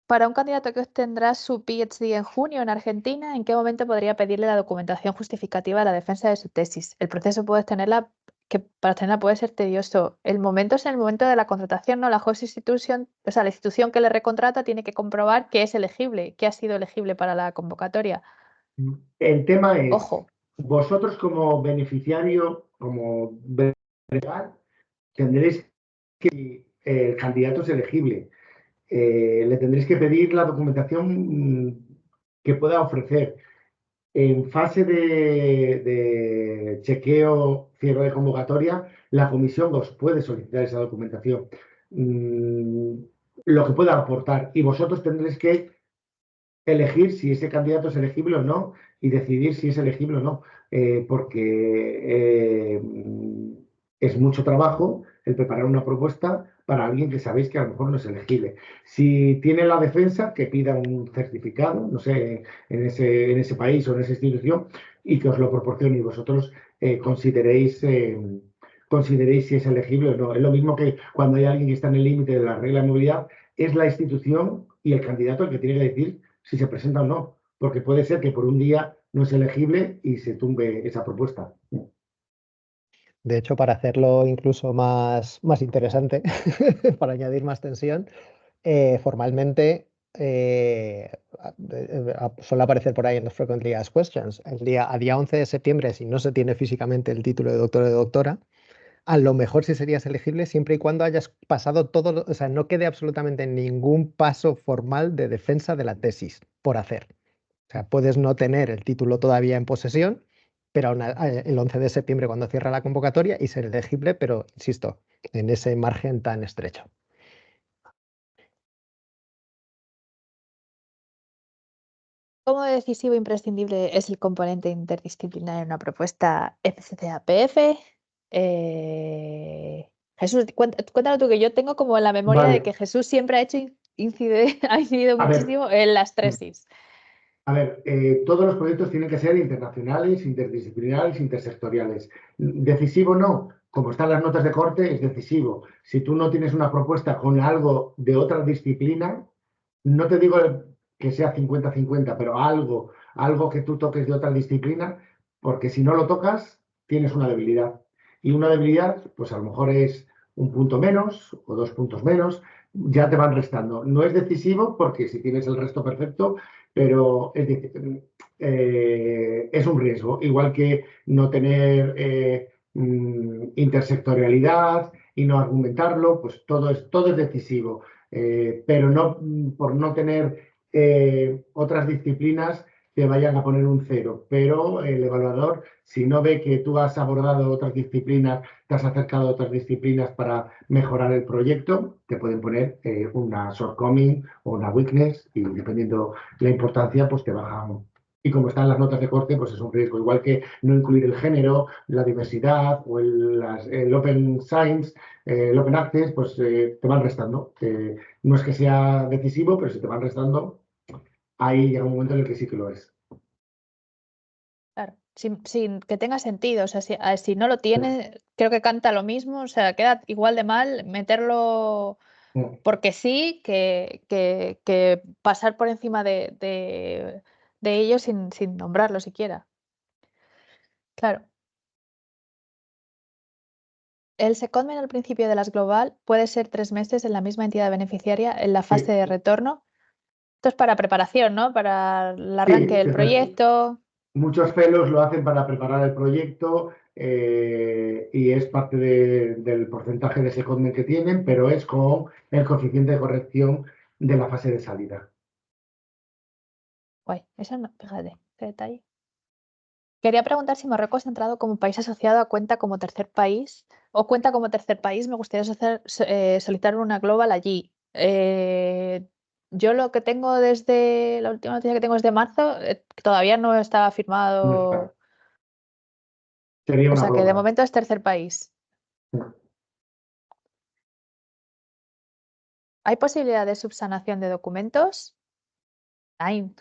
Para un candidato que obtendrá su PhD en junio en Argentina, ¿en qué momento podría pedirle la documentación justificativa de la defensa de su tesis? El proceso que para obtenerla puede ser tedioso. El momento es en el momento de la contratación, ¿no? La host institution, o sea, la institución que le recontrata tiene que comprobar que es elegible, que ha sido elegible para la convocatoria. El tema es, Ojo, vosotros como beneficiario, como legal, tendréis que el candidato es elegible. Le tendréis que pedir la documentación que pueda ofrecer. En fase de chequeo, cierre de convocatoria, la comisión os puede solicitar esa documentación, lo que pueda aportar, y vosotros tendréis que elegir si ese candidato es elegible o no y decidir si es elegible o no, porque es mucho trabajo el preparar una propuesta para alguien que sabéis que a lo mejor no es elegible. Si tiene la defensa, que pida un certificado, no sé, en ese país o en esa institución, y que os lo proporcione y vosotros consideréis si es elegible o no. Es lo mismo que cuando hay alguien que está en el límite de la regla de movilidad, es la institución y el candidato el que tiene que decir si se presenta o no, porque puede ser que por un día no es elegible y se tumbe esa propuesta. De hecho, para hacerlo incluso más interesante, para añadir más tensión, formalmente suele aparecer por ahí en los Frequently Asked Questions. A día 11 de septiembre, si no se tiene físicamente el título de doctor o de doctora, a lo mejor sí serías elegible siempre y cuando hayas pasado todo, o sea, no quede absolutamente ningún paso formal de defensa de la tesis por hacer. O sea, puedes no tener el título todavía en posesión, pero el 11 de septiembre cuando cierra la convocatoria y ser elegible, pero insisto, en ese margen tan estrecho. ¿cómo decisivo e imprescindible es el componente interdisciplinar en una propuesta FCCAPF? Jesús, cuéntalo tú, que yo tengo como la memoria de que Jesús siempre ha incidido A ver, muchísimo en las tesis. A ver, todos los proyectos tienen que ser internacionales, interdisciplinares, intersectoriales. Decisivo no, como están las notas de corte, es decisivo. Si tú no tienes una propuesta con algo de otra disciplina, no te digo que sea 50-50, pero algo que tú toques de otra disciplina, porque si no lo tocas, tienes una debilidad. Y una debilidad, pues a lo mejor es un punto menos o 2 puntos menos, ya te van restando. No es decisivo porque si tienes el resto perfecto, pero es un riesgo, igual que no tener intersectorialidad y no argumentarlo, pues todo es decisivo, pero no por no tener otras disciplinas te vayan a poner un 0, pero el evaluador, si no ve que tú has abordado otras disciplinas, te has acercado a otras disciplinas para mejorar el proyecto, te pueden poner una shortcoming o una weakness y dependiendo la importancia, pues te bajan Y como están las notas de corte, pues es un riesgo. Igual que no incluir el género, la diversidad o el Open Science, el Open Access, pues te van restando. No es que sea decisivo, pero si te van restando, ahí llega un momento en el que sí que lo es. Claro, sin que tenga sentido. O sea, si no lo tiene, creo que canta lo mismo. O sea, queda igual de mal meterlo porque sí que pasar por encima de ellos sin nombrarlo siquiera. Claro. El secondment al principio de las global puede ser 3 meses en la misma entidad beneficiaria en la fase Sí, de retorno. Esto es para preparación, ¿no? Para el arranque sí, del proyecto. muchos fellows lo hacen para preparar el proyecto y es parte del porcentaje de secondment que tienen, pero es con el coeficiente de corrección de la fase de salida. Guay, eso no, fíjate, qué detalle. Quería preguntar si Marruecos ha entrado como país asociado a cuenta como tercer país o cuenta como tercer país. Me gustaría solicitar una global allí. Yo lo que tengo desde la última noticia que tengo es de marzo, que todavía no estaba No está. firmado. Sería O una sea que de global. momento es tercer país. ¿Hay posibilidad de subsanación de documentos? Hay.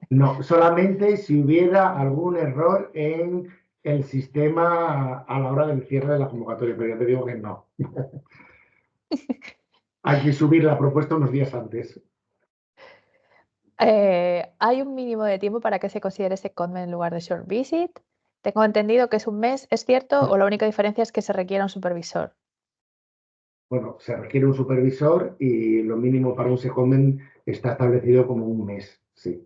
No, solamente si hubiera algún error en el sistema a la hora del cierre de la convocatoria, pero ya te digo que no. Hay que subir la propuesta unos días antes. Hay un mínimo de tiempo para que se considere secondment en lugar de short visit. Tengo entendido que es un mes, ¿es cierto? ¿O la única diferencia es que se requiera un supervisor? Bueno, se requiere un supervisor y lo mínimo para un secondment está establecido como un mes, sí.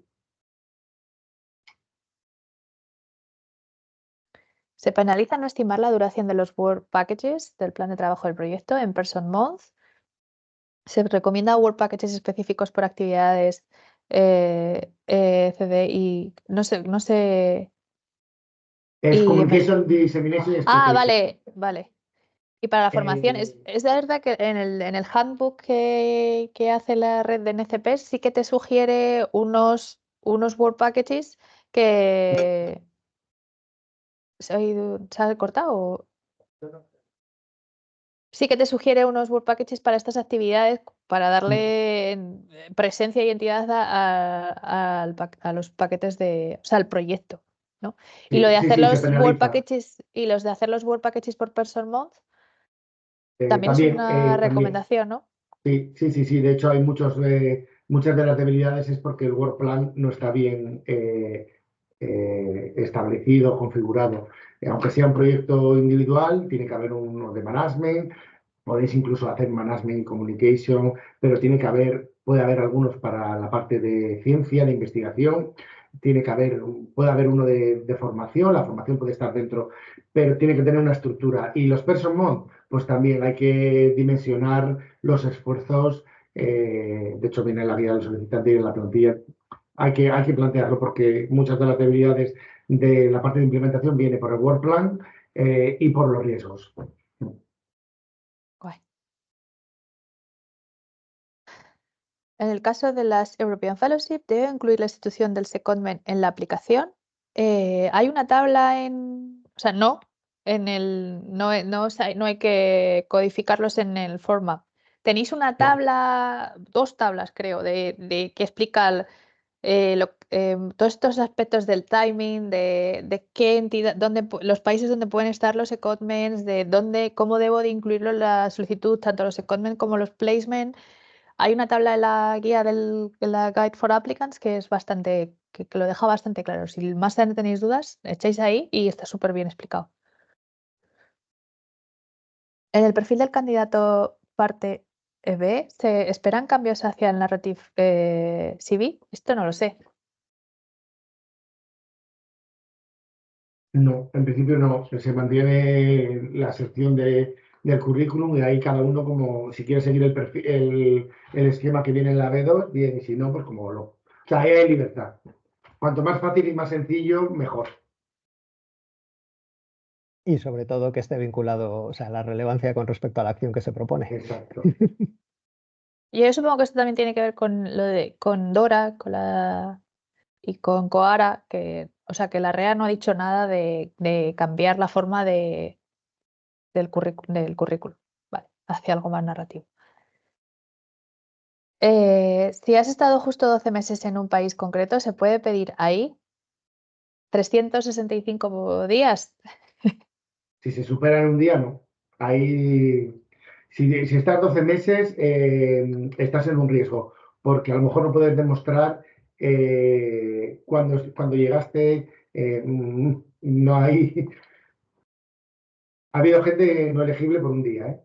Se penaliza no estimar la duración de los work packages del plan de trabajo del proyecto en person month. Se recomienda work packages específicos por actividades CD y no sé. Es Y Communication Dissemination y Specialization. vale. Y para la formación, es verdad que en el handbook que hace la red de NCP sí que te sugiere unos work packages que ¿se ha cortado? Sí que te sugiere unos work packages para estas actividades para darle presencia y entidad a los paquetes o sea, al proyecto, ¿no? Y lo Sí, de sí, hacer sí, se los work penaliza. packages y los de hacer los work packages por person month también es También, una también. recomendación, ¿no? Sí. De hecho, hay muchas de las debilidades es porque el work plan no está bien establecido, configurado. Aunque sea un proyecto individual, tiene que haber uno de management. Podéis incluso hacer management y communication, pero puede haber algunos para la parte de ciencia, de investigación, puede haber uno de formación, la formación puede estar dentro, pero tiene que tener una estructura. Y los person month, pues también hay que dimensionar los esfuerzos, de hecho viene en la guía del solicitante y en la plantilla, hay que plantearlo porque muchas de las debilidades de la parte de implementación viene por el work plan y por los riesgos. Guay. En el caso de las European Fellowship, debe incluir la institución del secondment en la aplicación. Hay una tabla o sea, no hay que codificarlos en el format. Tenéis una tabla, 2 tablas creo, de que explica todos estos aspectos del timing, de qué entidad, los países donde pueden estar los secondments, cómo debo de incluirlo en la solicitud, tanto los secondments como los placements. Hay una tabla en la guía de la Guide for Applicants que es que lo deja bastante claro. Si más adelante tenéis dudas, echáis ahí y está súper bien explicado. En el perfil del candidato parte B, ¿se esperan cambios hacia el narrative CV? Esto no lo sé. No, en principio no, se mantiene la sección del currículum y ahí cada uno como si quiere seguir el esquema que viene en la B2, bien, y si no, pues como lo. O sea, ahí hay libertad. Cuanto más fácil y más sencillo, mejor. Y sobre todo que esté vinculado, o sea, la relevancia con respecto a la acción que se propone. Exacto. Yo supongo que esto también tiene que ver con con Dora, con la y con Coara, o sea, que la REA no ha dicho nada de cambiar la forma del currículum, ¿vale? Hacia algo más narrativo. Si has estado justo 12 meses en un país concreto, ¿se puede pedir ahí 365 días? Si se supera en un día, no. Ahí, si estás 12 meses, estás en un riesgo, porque a lo mejor no puedes demostrar cuando llegaste, no hay... Ha habido gente no elegible por un día, ¿eh?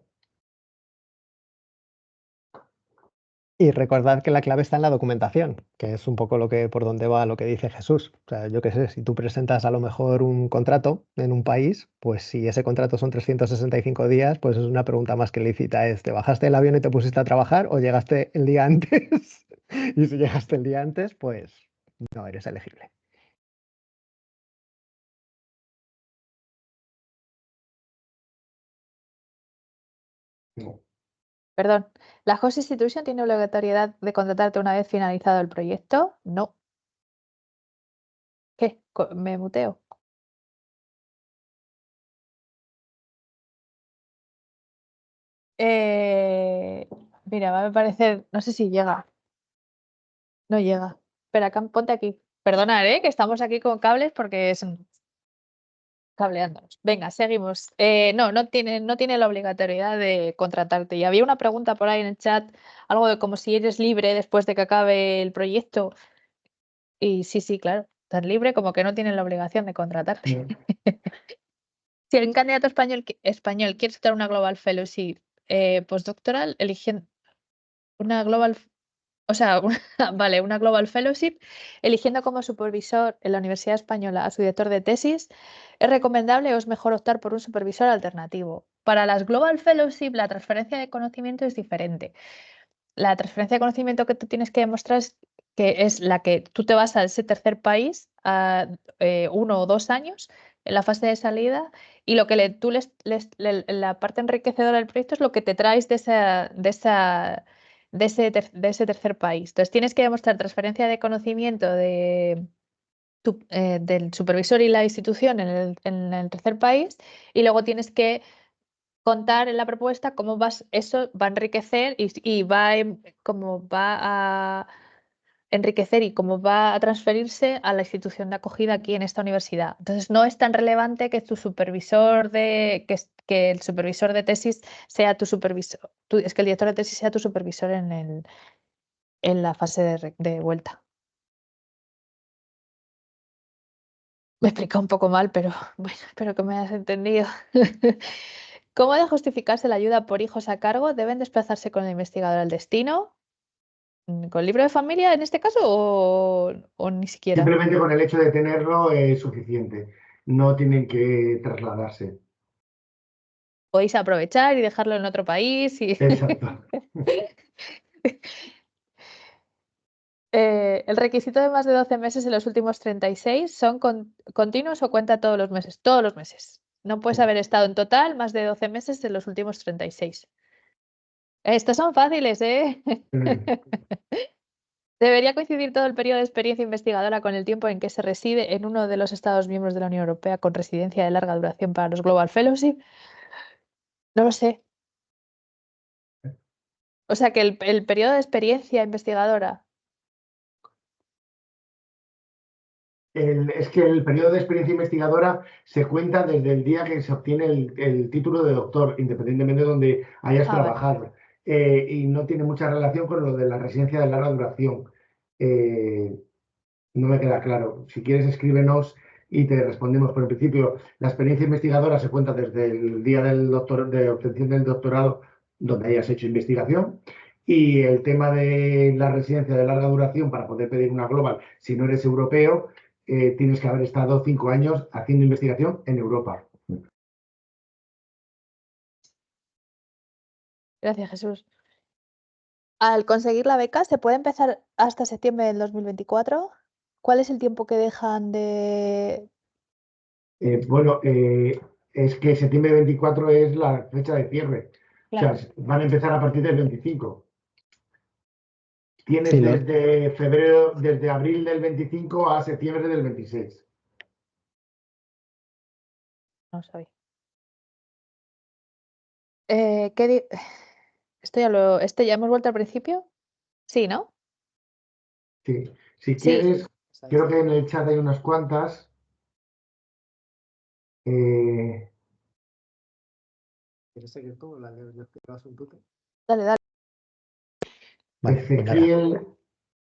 Y recordad que la clave está en la documentación, que es un poco por donde va lo que dice Jesús. O sea, yo qué sé, si tú presentas a lo mejor un contrato en un país, pues si ese contrato son 365 días, pues es una pregunta más que lícita. ¿Te bajaste del avión y te pusiste a trabajar o llegaste el día antes? Y si llegaste el día antes, pues no eres elegible. No. Perdón, ¿la host institution tiene obligatoriedad de contratarte una vez finalizado el proyecto? No. ¿Qué? ¿Me muteo? Mira, va a parecer, no sé si llega. No llega. Espera, ponte aquí. Perdonad, que estamos aquí con cables porque es cableándonos. Venga, seguimos. No tiene la obligatoriedad de contratarte. Y había una pregunta por ahí en el chat, algo de como si eres libre después de que acabe el proyecto. Y sí, claro, tan libre como que no tienen la obligación de contratarte. Si un candidato español quiere soltar una Global Fellowship postdoctoral, eligen una Global, o sea, vale, una Global Fellowship, eligiendo como supervisor en la Universidad Española a su director de tesis, es recomendable o es mejor optar por un supervisor alternativo. Para las Global Fellowship, la transferencia de conocimiento es diferente. La transferencia de conocimiento que tú tienes que demostrar es que es la que tú te vas a ese tercer país a 1 o 2 años en la fase de salida y lo que la parte enriquecedora del proyecto es lo que te traes de ese tercer país. Entonces tienes que demostrar transferencia de conocimiento del supervisor y la institución en el tercer país y luego tienes que contar en la propuesta cómo eso va a enriquecer y cómo va a enriquecer y cómo va a transferirse a la institución de acogida aquí en esta universidad. Entonces, no es tan relevante que que el supervisor de tesis sea tu supervisor, es que el director de tesis sea tu supervisor en la fase de vuelta. Me he explicado un poco mal, pero bueno, espero que me hayas entendido. ¿Cómo ha de justificarse la ayuda por hijos a cargo? ¿Deben desplazarse con el investigador al destino? ¿Con libro de familia en este caso o ni siquiera? Simplemente con el hecho de tenerlo es suficiente. No tienen que trasladarse. Podéis aprovechar y dejarlo en otro país. Exacto. El requisito de más de 12 meses en los últimos 36 son continuos o cuenta todos los meses. Todos los meses. No puedes haber estado en total más de 12 meses en los últimos 36. Estos son fáciles, ¿eh? Debería coincidir todo el periodo de experiencia investigadora con el tiempo en que se reside en uno de los Estados miembros de la Unión Europea con residencia de larga duración para los Global Fellowship. No lo sé. O sea que el periodo de experiencia investigadora. Es que el periodo de experiencia investigadora se cuenta desde el día que se obtiene el título de doctor, independientemente de donde hayas Vale. trabajado. Y no tiene mucha relación con lo de la residencia de larga duración. No me queda claro. Si quieres, escríbenos y te respondemos. Pero en principio, la experiencia investigadora se cuenta desde el día de obtención del doctorado, donde hayas hecho investigación. Y el tema de la residencia de larga duración para poder pedir una global, si no eres europeo, tienes que haber estado 5 años haciendo investigación en Europa. Gracias, Jesús. Al conseguir la beca, ¿se puede empezar hasta septiembre del 2024? ¿Cuál es el tiempo que dejan de...? Bueno, es que septiembre 24 es la fecha de cierre. Claro. O sea, van a empezar a partir del 25. tienes Sí, desde abril del 25 a septiembre del 26. No sabía. ¿Esto ya hemos vuelto al principio? Sí, ¿no? Sí. Si Sí. quieres, creo que en el chat hay unas cuantas. ¿Quieres seguir tú? Dale, dale. Vale, pues nada. Ezequiel A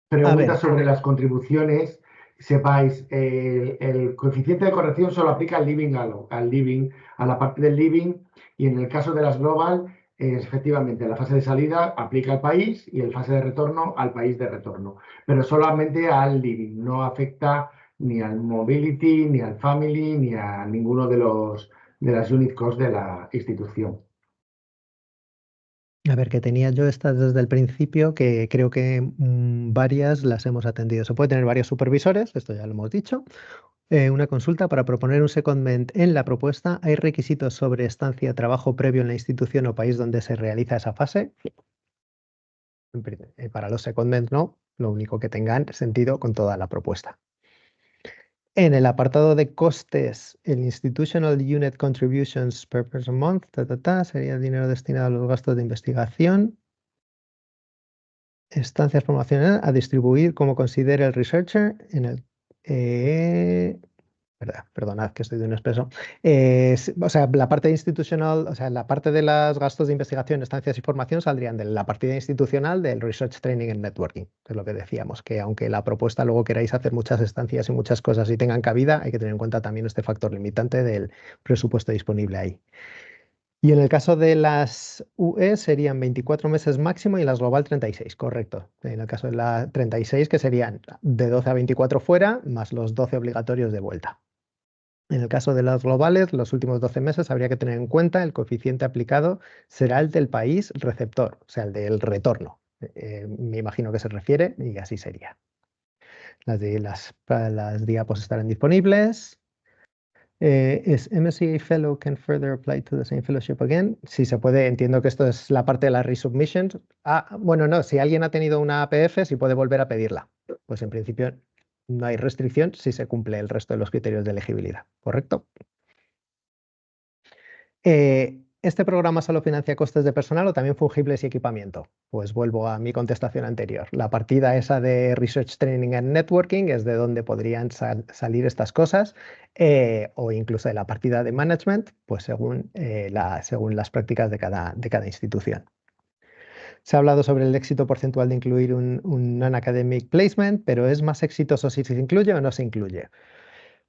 pregunta ver. sobre las contribuciones. Sepáis, el coeficiente de corrección solo aplica al living, a la parte del living, y en el caso de las global, efectivamente, la fase de salida aplica al país y el fase de retorno al país de retorno, pero solamente al living, no afecta ni al mobility, ni al family, ni a ninguno de las unit costs de la institución. A ver, que tenía yo estas desde el principio, que creo que varias las hemos atendido. Se puede tener varios supervisores, esto ya lo hemos dicho. Una consulta para proponer un secondment en la propuesta. ¿Hay requisitos sobre estancia, trabajo previo en la institución o país donde se realiza esa fase? Para los secondments no, lo único que tengan sentido con toda la propuesta. En el apartado de costes, el Institutional Unit Contributions per Person Month, sería el dinero destinado a los gastos de investigación. Estancias promocionales a distribuir como considere el researcher en el... Perdonad que estoy de un expreso. O sea, la parte institucional, o sea, la parte de los gastos de investigación, estancias y formación saldrían de la partida institucional del Research Training and Networking, que es lo que decíamos, que aunque la propuesta luego queráis hacer muchas estancias y muchas cosas y tengan cabida, hay que tener en cuenta también este factor limitante del presupuesto disponible ahí. Y en el caso de las UE serían 24 meses máximo y las global 36, correcto. En el caso de la 36, que serían de 12 a 24 fuera, más los 12 obligatorios de vuelta. En el caso de las globales, los últimos 12 meses habría que tener en cuenta el coeficiente aplicado será el del país receptor, o sea, el del retorno. Me imagino que se refiere y así sería. Las diapos estarán disponibles. ¿Es MSCA Fellow can further apply to the same fellowship again? Sí, se puede. Entiendo que esto es la parte de las resubmissions. Bueno, no, si alguien ha tenido una APF, sí puede volver a pedirla. Pues en principio no hay restricción si se cumple el resto de los criterios de elegibilidad, ¿correcto? ¿Este programa solo financia costes de personal o también fungibles y equipamiento? Pues vuelvo a mi contestación anterior. La partida esa de Research Training and Networking es de donde podrían salir estas cosas, o incluso de la partida de Management, pues según las prácticas de cada institución. Se ha hablado sobre el éxito porcentual de incluir un non-academic placement, pero ¿es más exitoso si se incluye o no se incluye?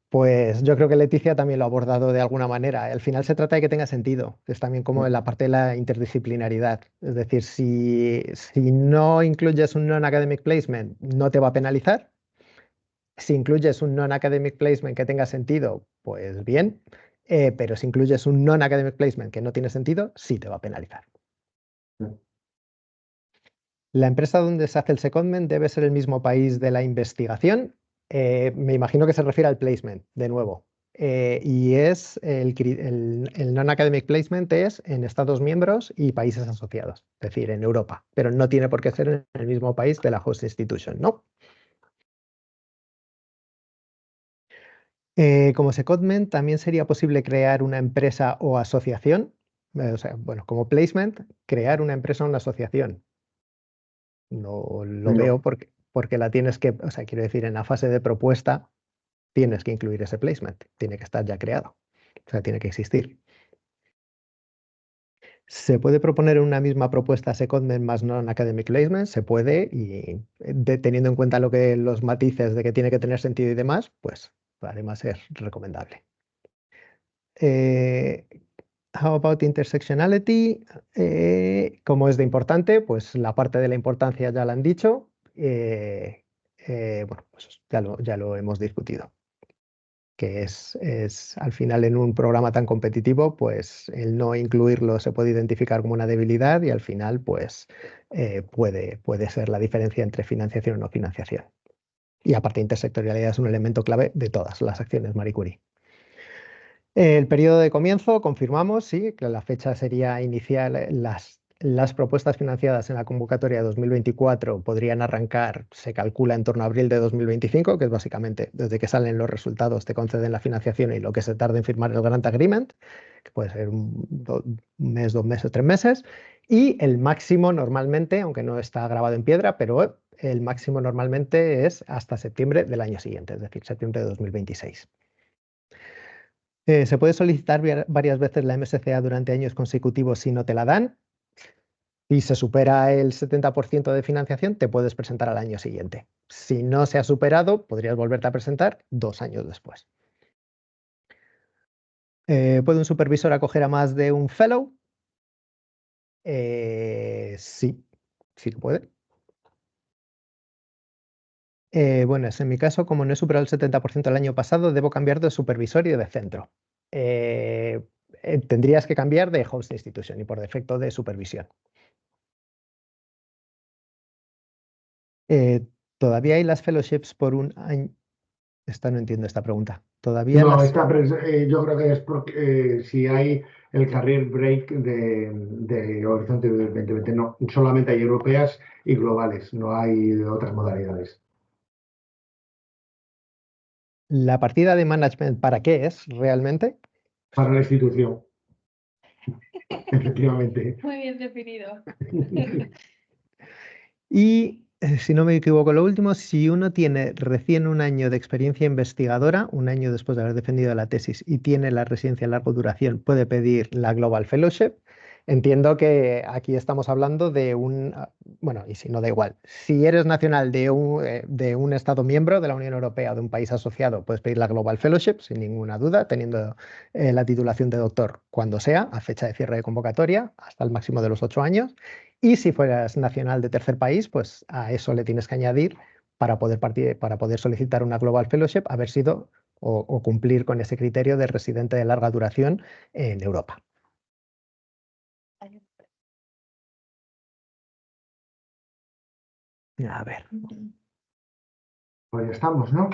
Pues yo creo que Leticia también lo ha abordado de alguna manera. Al final se trata de que tenga sentido. Es también como en la parte de la interdisciplinaridad. Es decir, si no incluyes un non-academic placement, no te va a penalizar. Si incluyes un non-academic placement que tenga sentido, pues bien. Pero si incluyes un non-academic placement que no tiene sentido, sí te va a penalizar. La empresa donde se hace el secondment debe ser el mismo país de la investigación. Me imagino que se refiere al placement, de nuevo. Y es el non-academic placement es en Estados miembros y países asociados, es decir, en Europa, pero no tiene por qué ser en el mismo país de la host institution, ¿no? Como secondment también sería posible crear una empresa o asociación, o sea, bueno, como placement, crear una empresa o una asociación. No lo veo porque la tienes que, o sea, quiero decir, en la fase de propuesta tienes que incluir ese placement, tiene que estar ya creado, o sea, tiene que existir. ¿Se puede proponer una misma propuesta secondment más non-academic placement? Se puede, y teniendo en cuenta los matices de que tiene que tener sentido y demás, pues además es recomendable. How about intersectionality? ¿Cómo es de importante? Pues la parte de la importancia ya la han dicho. Bueno, pues ya lo hemos discutido. Que es al final en un programa tan competitivo, pues el no incluirlo se puede identificar como una debilidad y al final pues puede ser la diferencia entre financiación o no financiación. Y aparte intersectorialidad es un elemento clave de todas las acciones Marie Curie. El periodo de comienzo, confirmamos, sí, que la fecha sería inicial, las propuestas financiadas en la convocatoria de 2024 podrían arrancar, se calcula, en torno a abril de 2025, que es básicamente desde que salen los resultados, te conceden la financiación y lo que se tarda en firmar el Grant Agreement, que puede ser un mes, 2 meses, 3 meses. Y el máximo normalmente, aunque no está grabado en piedra, pero el máximo normalmente es hasta septiembre del año siguiente, es decir, septiembre de 2026. ¿Se puede solicitar varias veces la MSCA durante años consecutivos si no te la dan? Si se supera el 70% de financiación, te puedes presentar al año siguiente. Si no se ha superado, podrías volverte a presentar 2 años después. ¿Puede un supervisor acoger a más de un fellow? Sí, sí que puede. Bueno, en mi caso, como no he superado el 70% el año pasado, debo cambiar de supervisor y de centro. Tendrías que cambiar de host institution y por defecto de supervisión. ¿Todavía hay las fellowships por un año? No entiendo esta pregunta. ¿Todavía No, las... yo creo que es porque si hay el career break de Horizonte 2020, no, solamente hay europeas y globales, no hay de otras modalidades. ¿La partida de management para qué es realmente? Para la institución, efectivamente. Muy bien definido. Y si no me equivoco, lo último, si uno tiene recién un año de experiencia investigadora, un año después de haber defendido la tesis y tiene la residencia de larga duración, puede pedir la Global Fellowship. Entiendo que aquí estamos hablando de bueno, y si no da igual, si eres nacional de un Estado miembro de la Unión Europea o de un país asociado, puedes pedir la Global Fellowship sin ninguna duda, teniendo la titulación de doctor cuando sea, a fecha de cierre de convocatoria, hasta el máximo de los 8 años. Y si fueras nacional de tercer país, pues a eso le tienes que añadir para poder solicitar una Global Fellowship, haber sido o cumplir con ese criterio de residente de larga duración en Europa. A ver. Pues ya estamos, ¿no?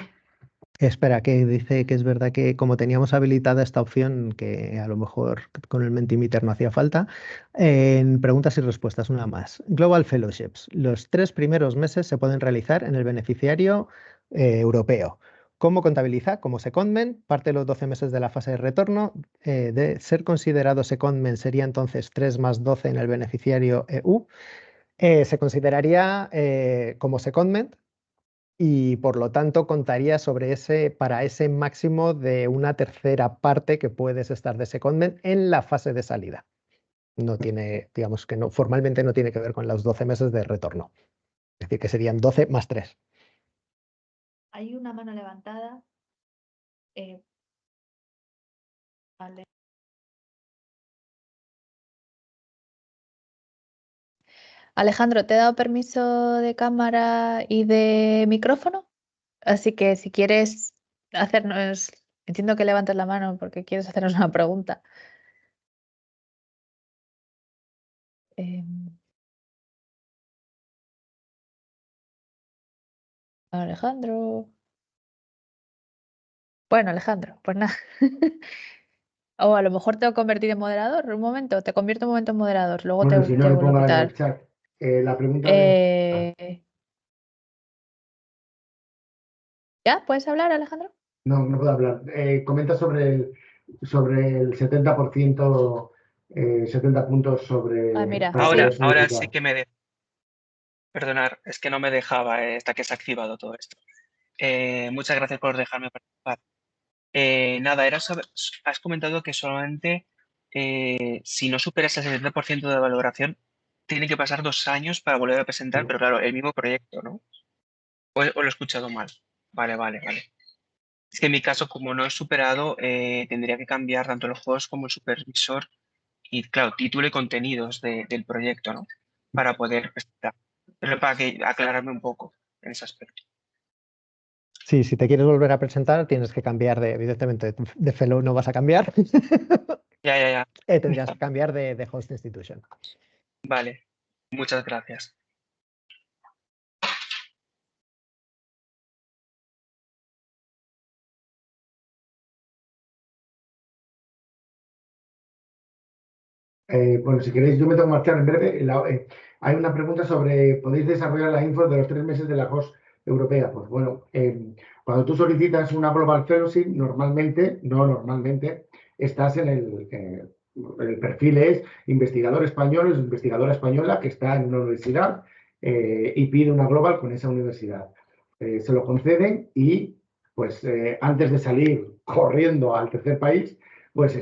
Espera, que dice que es verdad que como teníamos habilitada esta opción, que a lo mejor con el Mentimeter no hacía falta, en preguntas y respuestas, una más. Global Fellowships. Los 3 primeros meses se pueden realizar en el beneficiario europeo. ¿Cómo contabiliza? Como secondment, parte de los 12 meses de la fase de retorno. De ser considerado secondment sería entonces 3 más 12 en el beneficiario EU. Se consideraría como secondment y por lo tanto contaría para ese máximo de una tercera parte que puedes estar de secondment en la fase de salida. No tiene, digamos que no, formalmente no tiene que ver con los 12 meses de retorno. Es decir, que serían 12 más 3. Hay una mano levantada. Vale. Alejandro, te he dado permiso de cámara y de micrófono, así que si quieres hacernos, entiendo que levantes la mano porque quieres hacernos una pregunta. Em, Alejandro. Bueno, Alejandro, pues nada. O a lo mejor te he convertido en moderador un momento, te convierto un momento en moderador, luego Bueno, si no te que vuelvo a ponga en el quitar. chat la pregunta de... Eh, ¿Ya? ¿Puedes hablar, Alejandro? No, no puedo hablar. Comenta sobre el 70%, 70 puntos Ah, sobre mira, para poder sí. Ahora sí solicitar. que Perdonar, es que no me dejaba hasta que se ha activado todo esto. Muchas gracias por dejarme participar. Nada, has comentado que solamente si no superas el 70% de valoración, tiene que pasar 2 años para volver a presentar, No. pero claro, el mismo proyecto, ¿no? O lo he escuchado mal. Vale, vale, vale. Es que en mi caso, como no he superado, tendría que cambiar tanto el host como el supervisor y, claro, título y contenidos del proyecto, ¿no? Para poder presentar. Pero para que aclararme un poco en ese aspecto. Sí, si te quieres volver a presentar, tienes que cambiar evidentemente, de fellow no vas a cambiar. Ya, ya, ya. Tendrías que cambiar de host institution. Vale. Muchas gracias. Bueno, si queréis, yo me tengo que marchar en breve. Hay una pregunta sobre, ¿podéis desarrollar la info de los 3 meses de la host europea? Pues bueno, cuando tú solicitas una Global Fellowship, normalmente, no normalmente, estás en el perfil es investigador español, es investigadora española que está en una universidad y pide una Global con esa universidad. Se lo conceden y, pues, antes de salir corriendo al tercer país, pues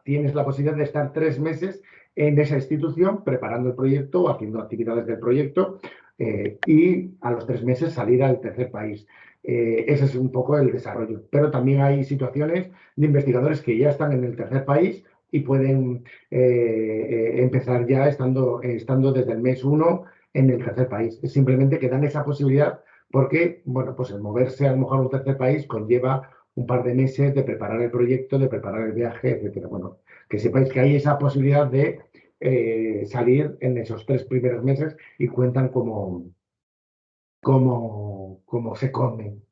tienes la posibilidad de estar 3 meses en esa institución preparando el proyecto o haciendo actividades del proyecto y a los 3 meses salir al tercer país. Ese es un poco el desarrollo. Pero también hay situaciones de investigadores que ya están en el tercer país y pueden empezar ya estando desde el mes 1 en el tercer país. Es simplemente que dan esa posibilidad porque, bueno, pues el moverse a lo mejor a un tercer país conlleva un par de meses de preparar el proyecto, de preparar el viaje, etcétera. Bueno, que sepáis que hay esa posibilidad de salir en esos 3 primeros meses y cuentan como secondment.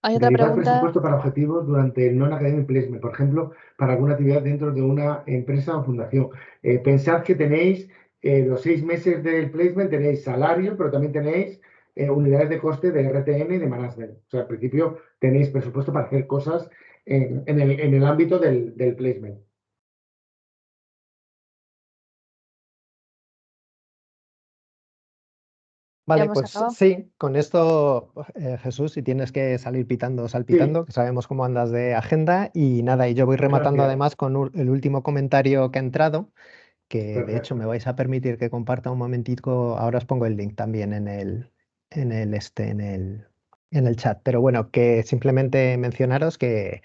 Hay otra Realizar pregunta. presupuesto para objetivos durante el Non-Academic Placement, por ejemplo, para alguna actividad dentro de una empresa o fundación. Pensad que tenéis los 6 meses del placement, tenéis salario, pero también tenéis unidades de coste de RTN y de management. O sea, al principio tenéis presupuesto para hacer cosas en el ámbito del placement. Vale, hemos pues acabado. sí, con esto, Jesús, si tienes que salir pitando, salpitando, que sabemos cómo andas de agenda y nada, y yo voy rematando Gracias. además con el último comentario que ha entrado, que de hecho Perfecto. me vais a permitir que comparta un momentico, ahora os pongo el link también en el chat, pero bueno, que simplemente mencionaros que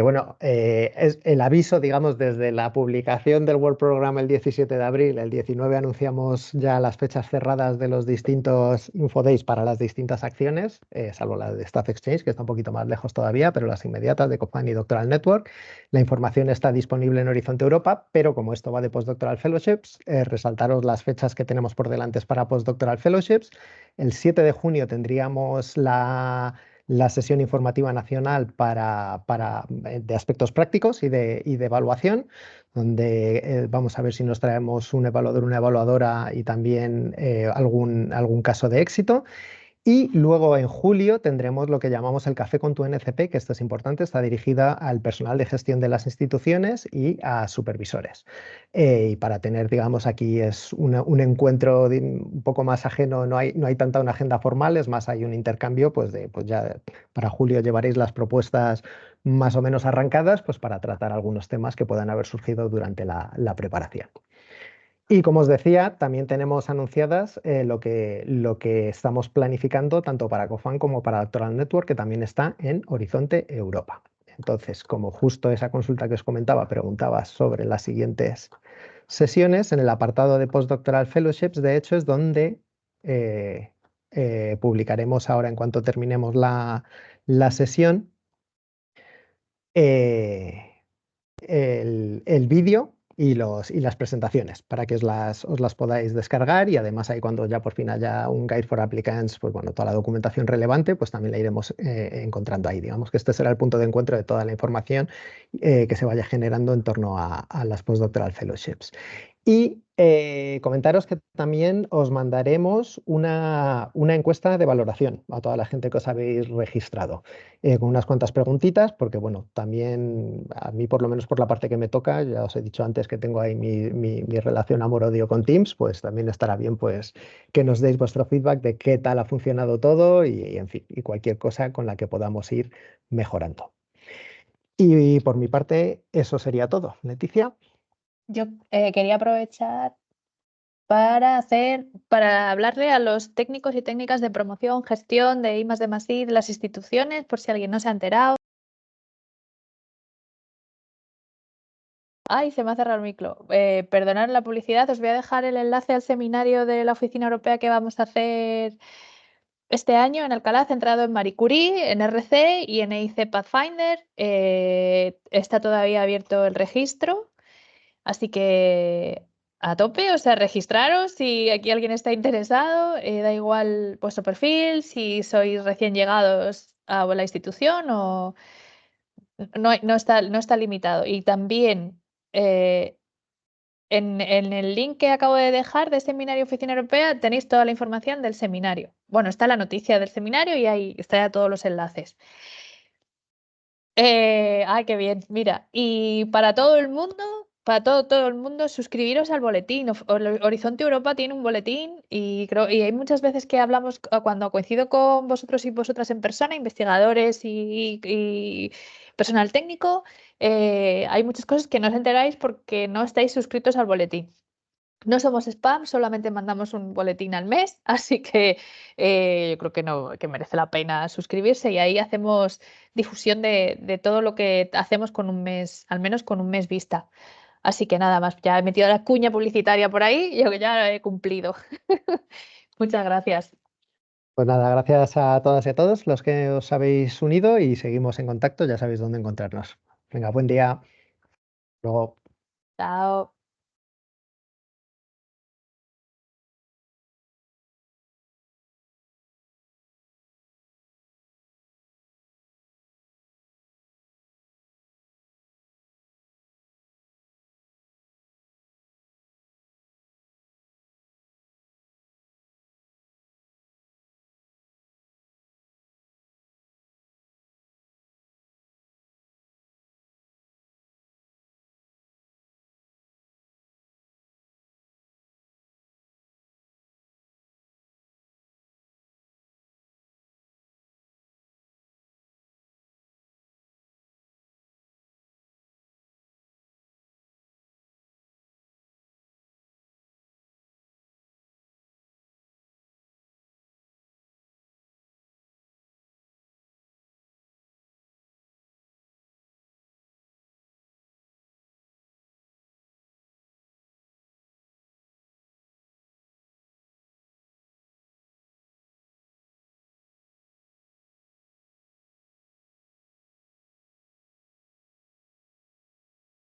bueno, es el aviso, digamos, desde la publicación del World Program el 17 de abril, el 19 anunciamos ya las fechas cerradas de los distintos Infodays para las distintas acciones, salvo la de Staff Exchange, que está un poquito más lejos todavía, pero las inmediatas de Cofan y Doctoral Network. La información está disponible en Horizonte Europa, pero como esto va de Postdoctoral Fellowships, resaltaros las fechas que tenemos por delante para Postdoctoral Fellowships. El 7 de junio tendríamos la sesión informativa nacional de aspectos prácticos y de evaluación, donde vamos a ver si nos traemos un evaluador, una evaluadora y también algún caso de éxito. Y luego en julio tendremos lo que llamamos el Café con tu NCP, que esto es importante, está dirigida al personal de gestión de las instituciones y a supervisores. Y para tener, digamos, aquí es un encuentro un poco más ajeno, no hay tanta una agenda formal, es más, hay un intercambio, pues ya para julio llevaréis las propuestas más o menos arrancadas, pues para tratar algunos temas que puedan haber surgido durante la preparación. Y como os decía, también tenemos anunciadas lo que estamos planificando tanto para COFAN como para Doctoral Network, que también está en Horizonte Europa. Entonces, como justo esa consulta que os comentaba preguntaba sobre las siguientes sesiones, en el apartado de Postdoctoral Fellowships, de hecho, es donde publicaremos ahora, en cuanto terminemos la sesión, el vídeo y las presentaciones para que os las podáis descargar, y además ahí cuando ya por fin haya un Guide for Applicants, pues bueno, toda la documentación relevante, pues también la iremos encontrando ahí. Digamos que este será el punto de encuentro de toda la información que se vaya generando en torno a las Postdoctoral Fellowships. Y comentaros que también os mandaremos una encuesta de valoración a toda la gente que os habéis registrado, con unas cuantas preguntitas, porque bueno, también a mí por lo menos por la parte que me toca, ya os he dicho antes que tengo ahí mi relación amor-odio con Teams, pues también estará bien pues que nos deis vuestro feedback de qué tal ha funcionado todo y en fin, y cualquier cosa con la que podamos ir mejorando. Y por mi parte, eso sería todo. Leticia. Yo quería aprovechar para hablarle a los técnicos y técnicas de promoción, gestión de I+D+I de las instituciones, por si alguien no se ha enterado. Ay, se me ha cerrado el micro. Perdonad la publicidad, os voy a dejar el enlace al seminario de la Oficina Europea que vamos a hacer este año en Alcalá, centrado en Marie Curie, en RC y en EIC Pathfinder. Está todavía abierto el registro, así que a tope, o sea, registraros si aquí alguien está interesado, da igual vuestro perfil, si sois recién llegados a la institución o no está limitado. Y también en el link que acabo de dejar del Seminario Oficina Europea tenéis toda la información del seminario. Bueno, está la noticia del seminario y ahí están todos los enlaces. Ay, qué bien. Mira, y para todo el mundo, todo el mundo, suscribiros al boletín. Horizonte Europa tiene un boletín y creo, y hay muchas veces que hablamos cuando coincido con vosotros y vosotras en persona, investigadores y personal técnico, hay muchas cosas que no os enteráis porque no estáis suscritos al boletín. No somos spam, solamente mandamos un boletín al mes, así que yo creo que no, que merece la pena suscribirse y ahí hacemos difusión de todo lo que hacemos con un mes, al menos con un mes vista. Así que nada más, ya he metido la cuña publicitaria por ahí y yo ya he cumplido. Muchas gracias. Pues nada, gracias a todas y a todos los que os habéis unido y seguimos en contacto, ya sabéis dónde encontrarnos. Venga, buen día. Luego. Chao.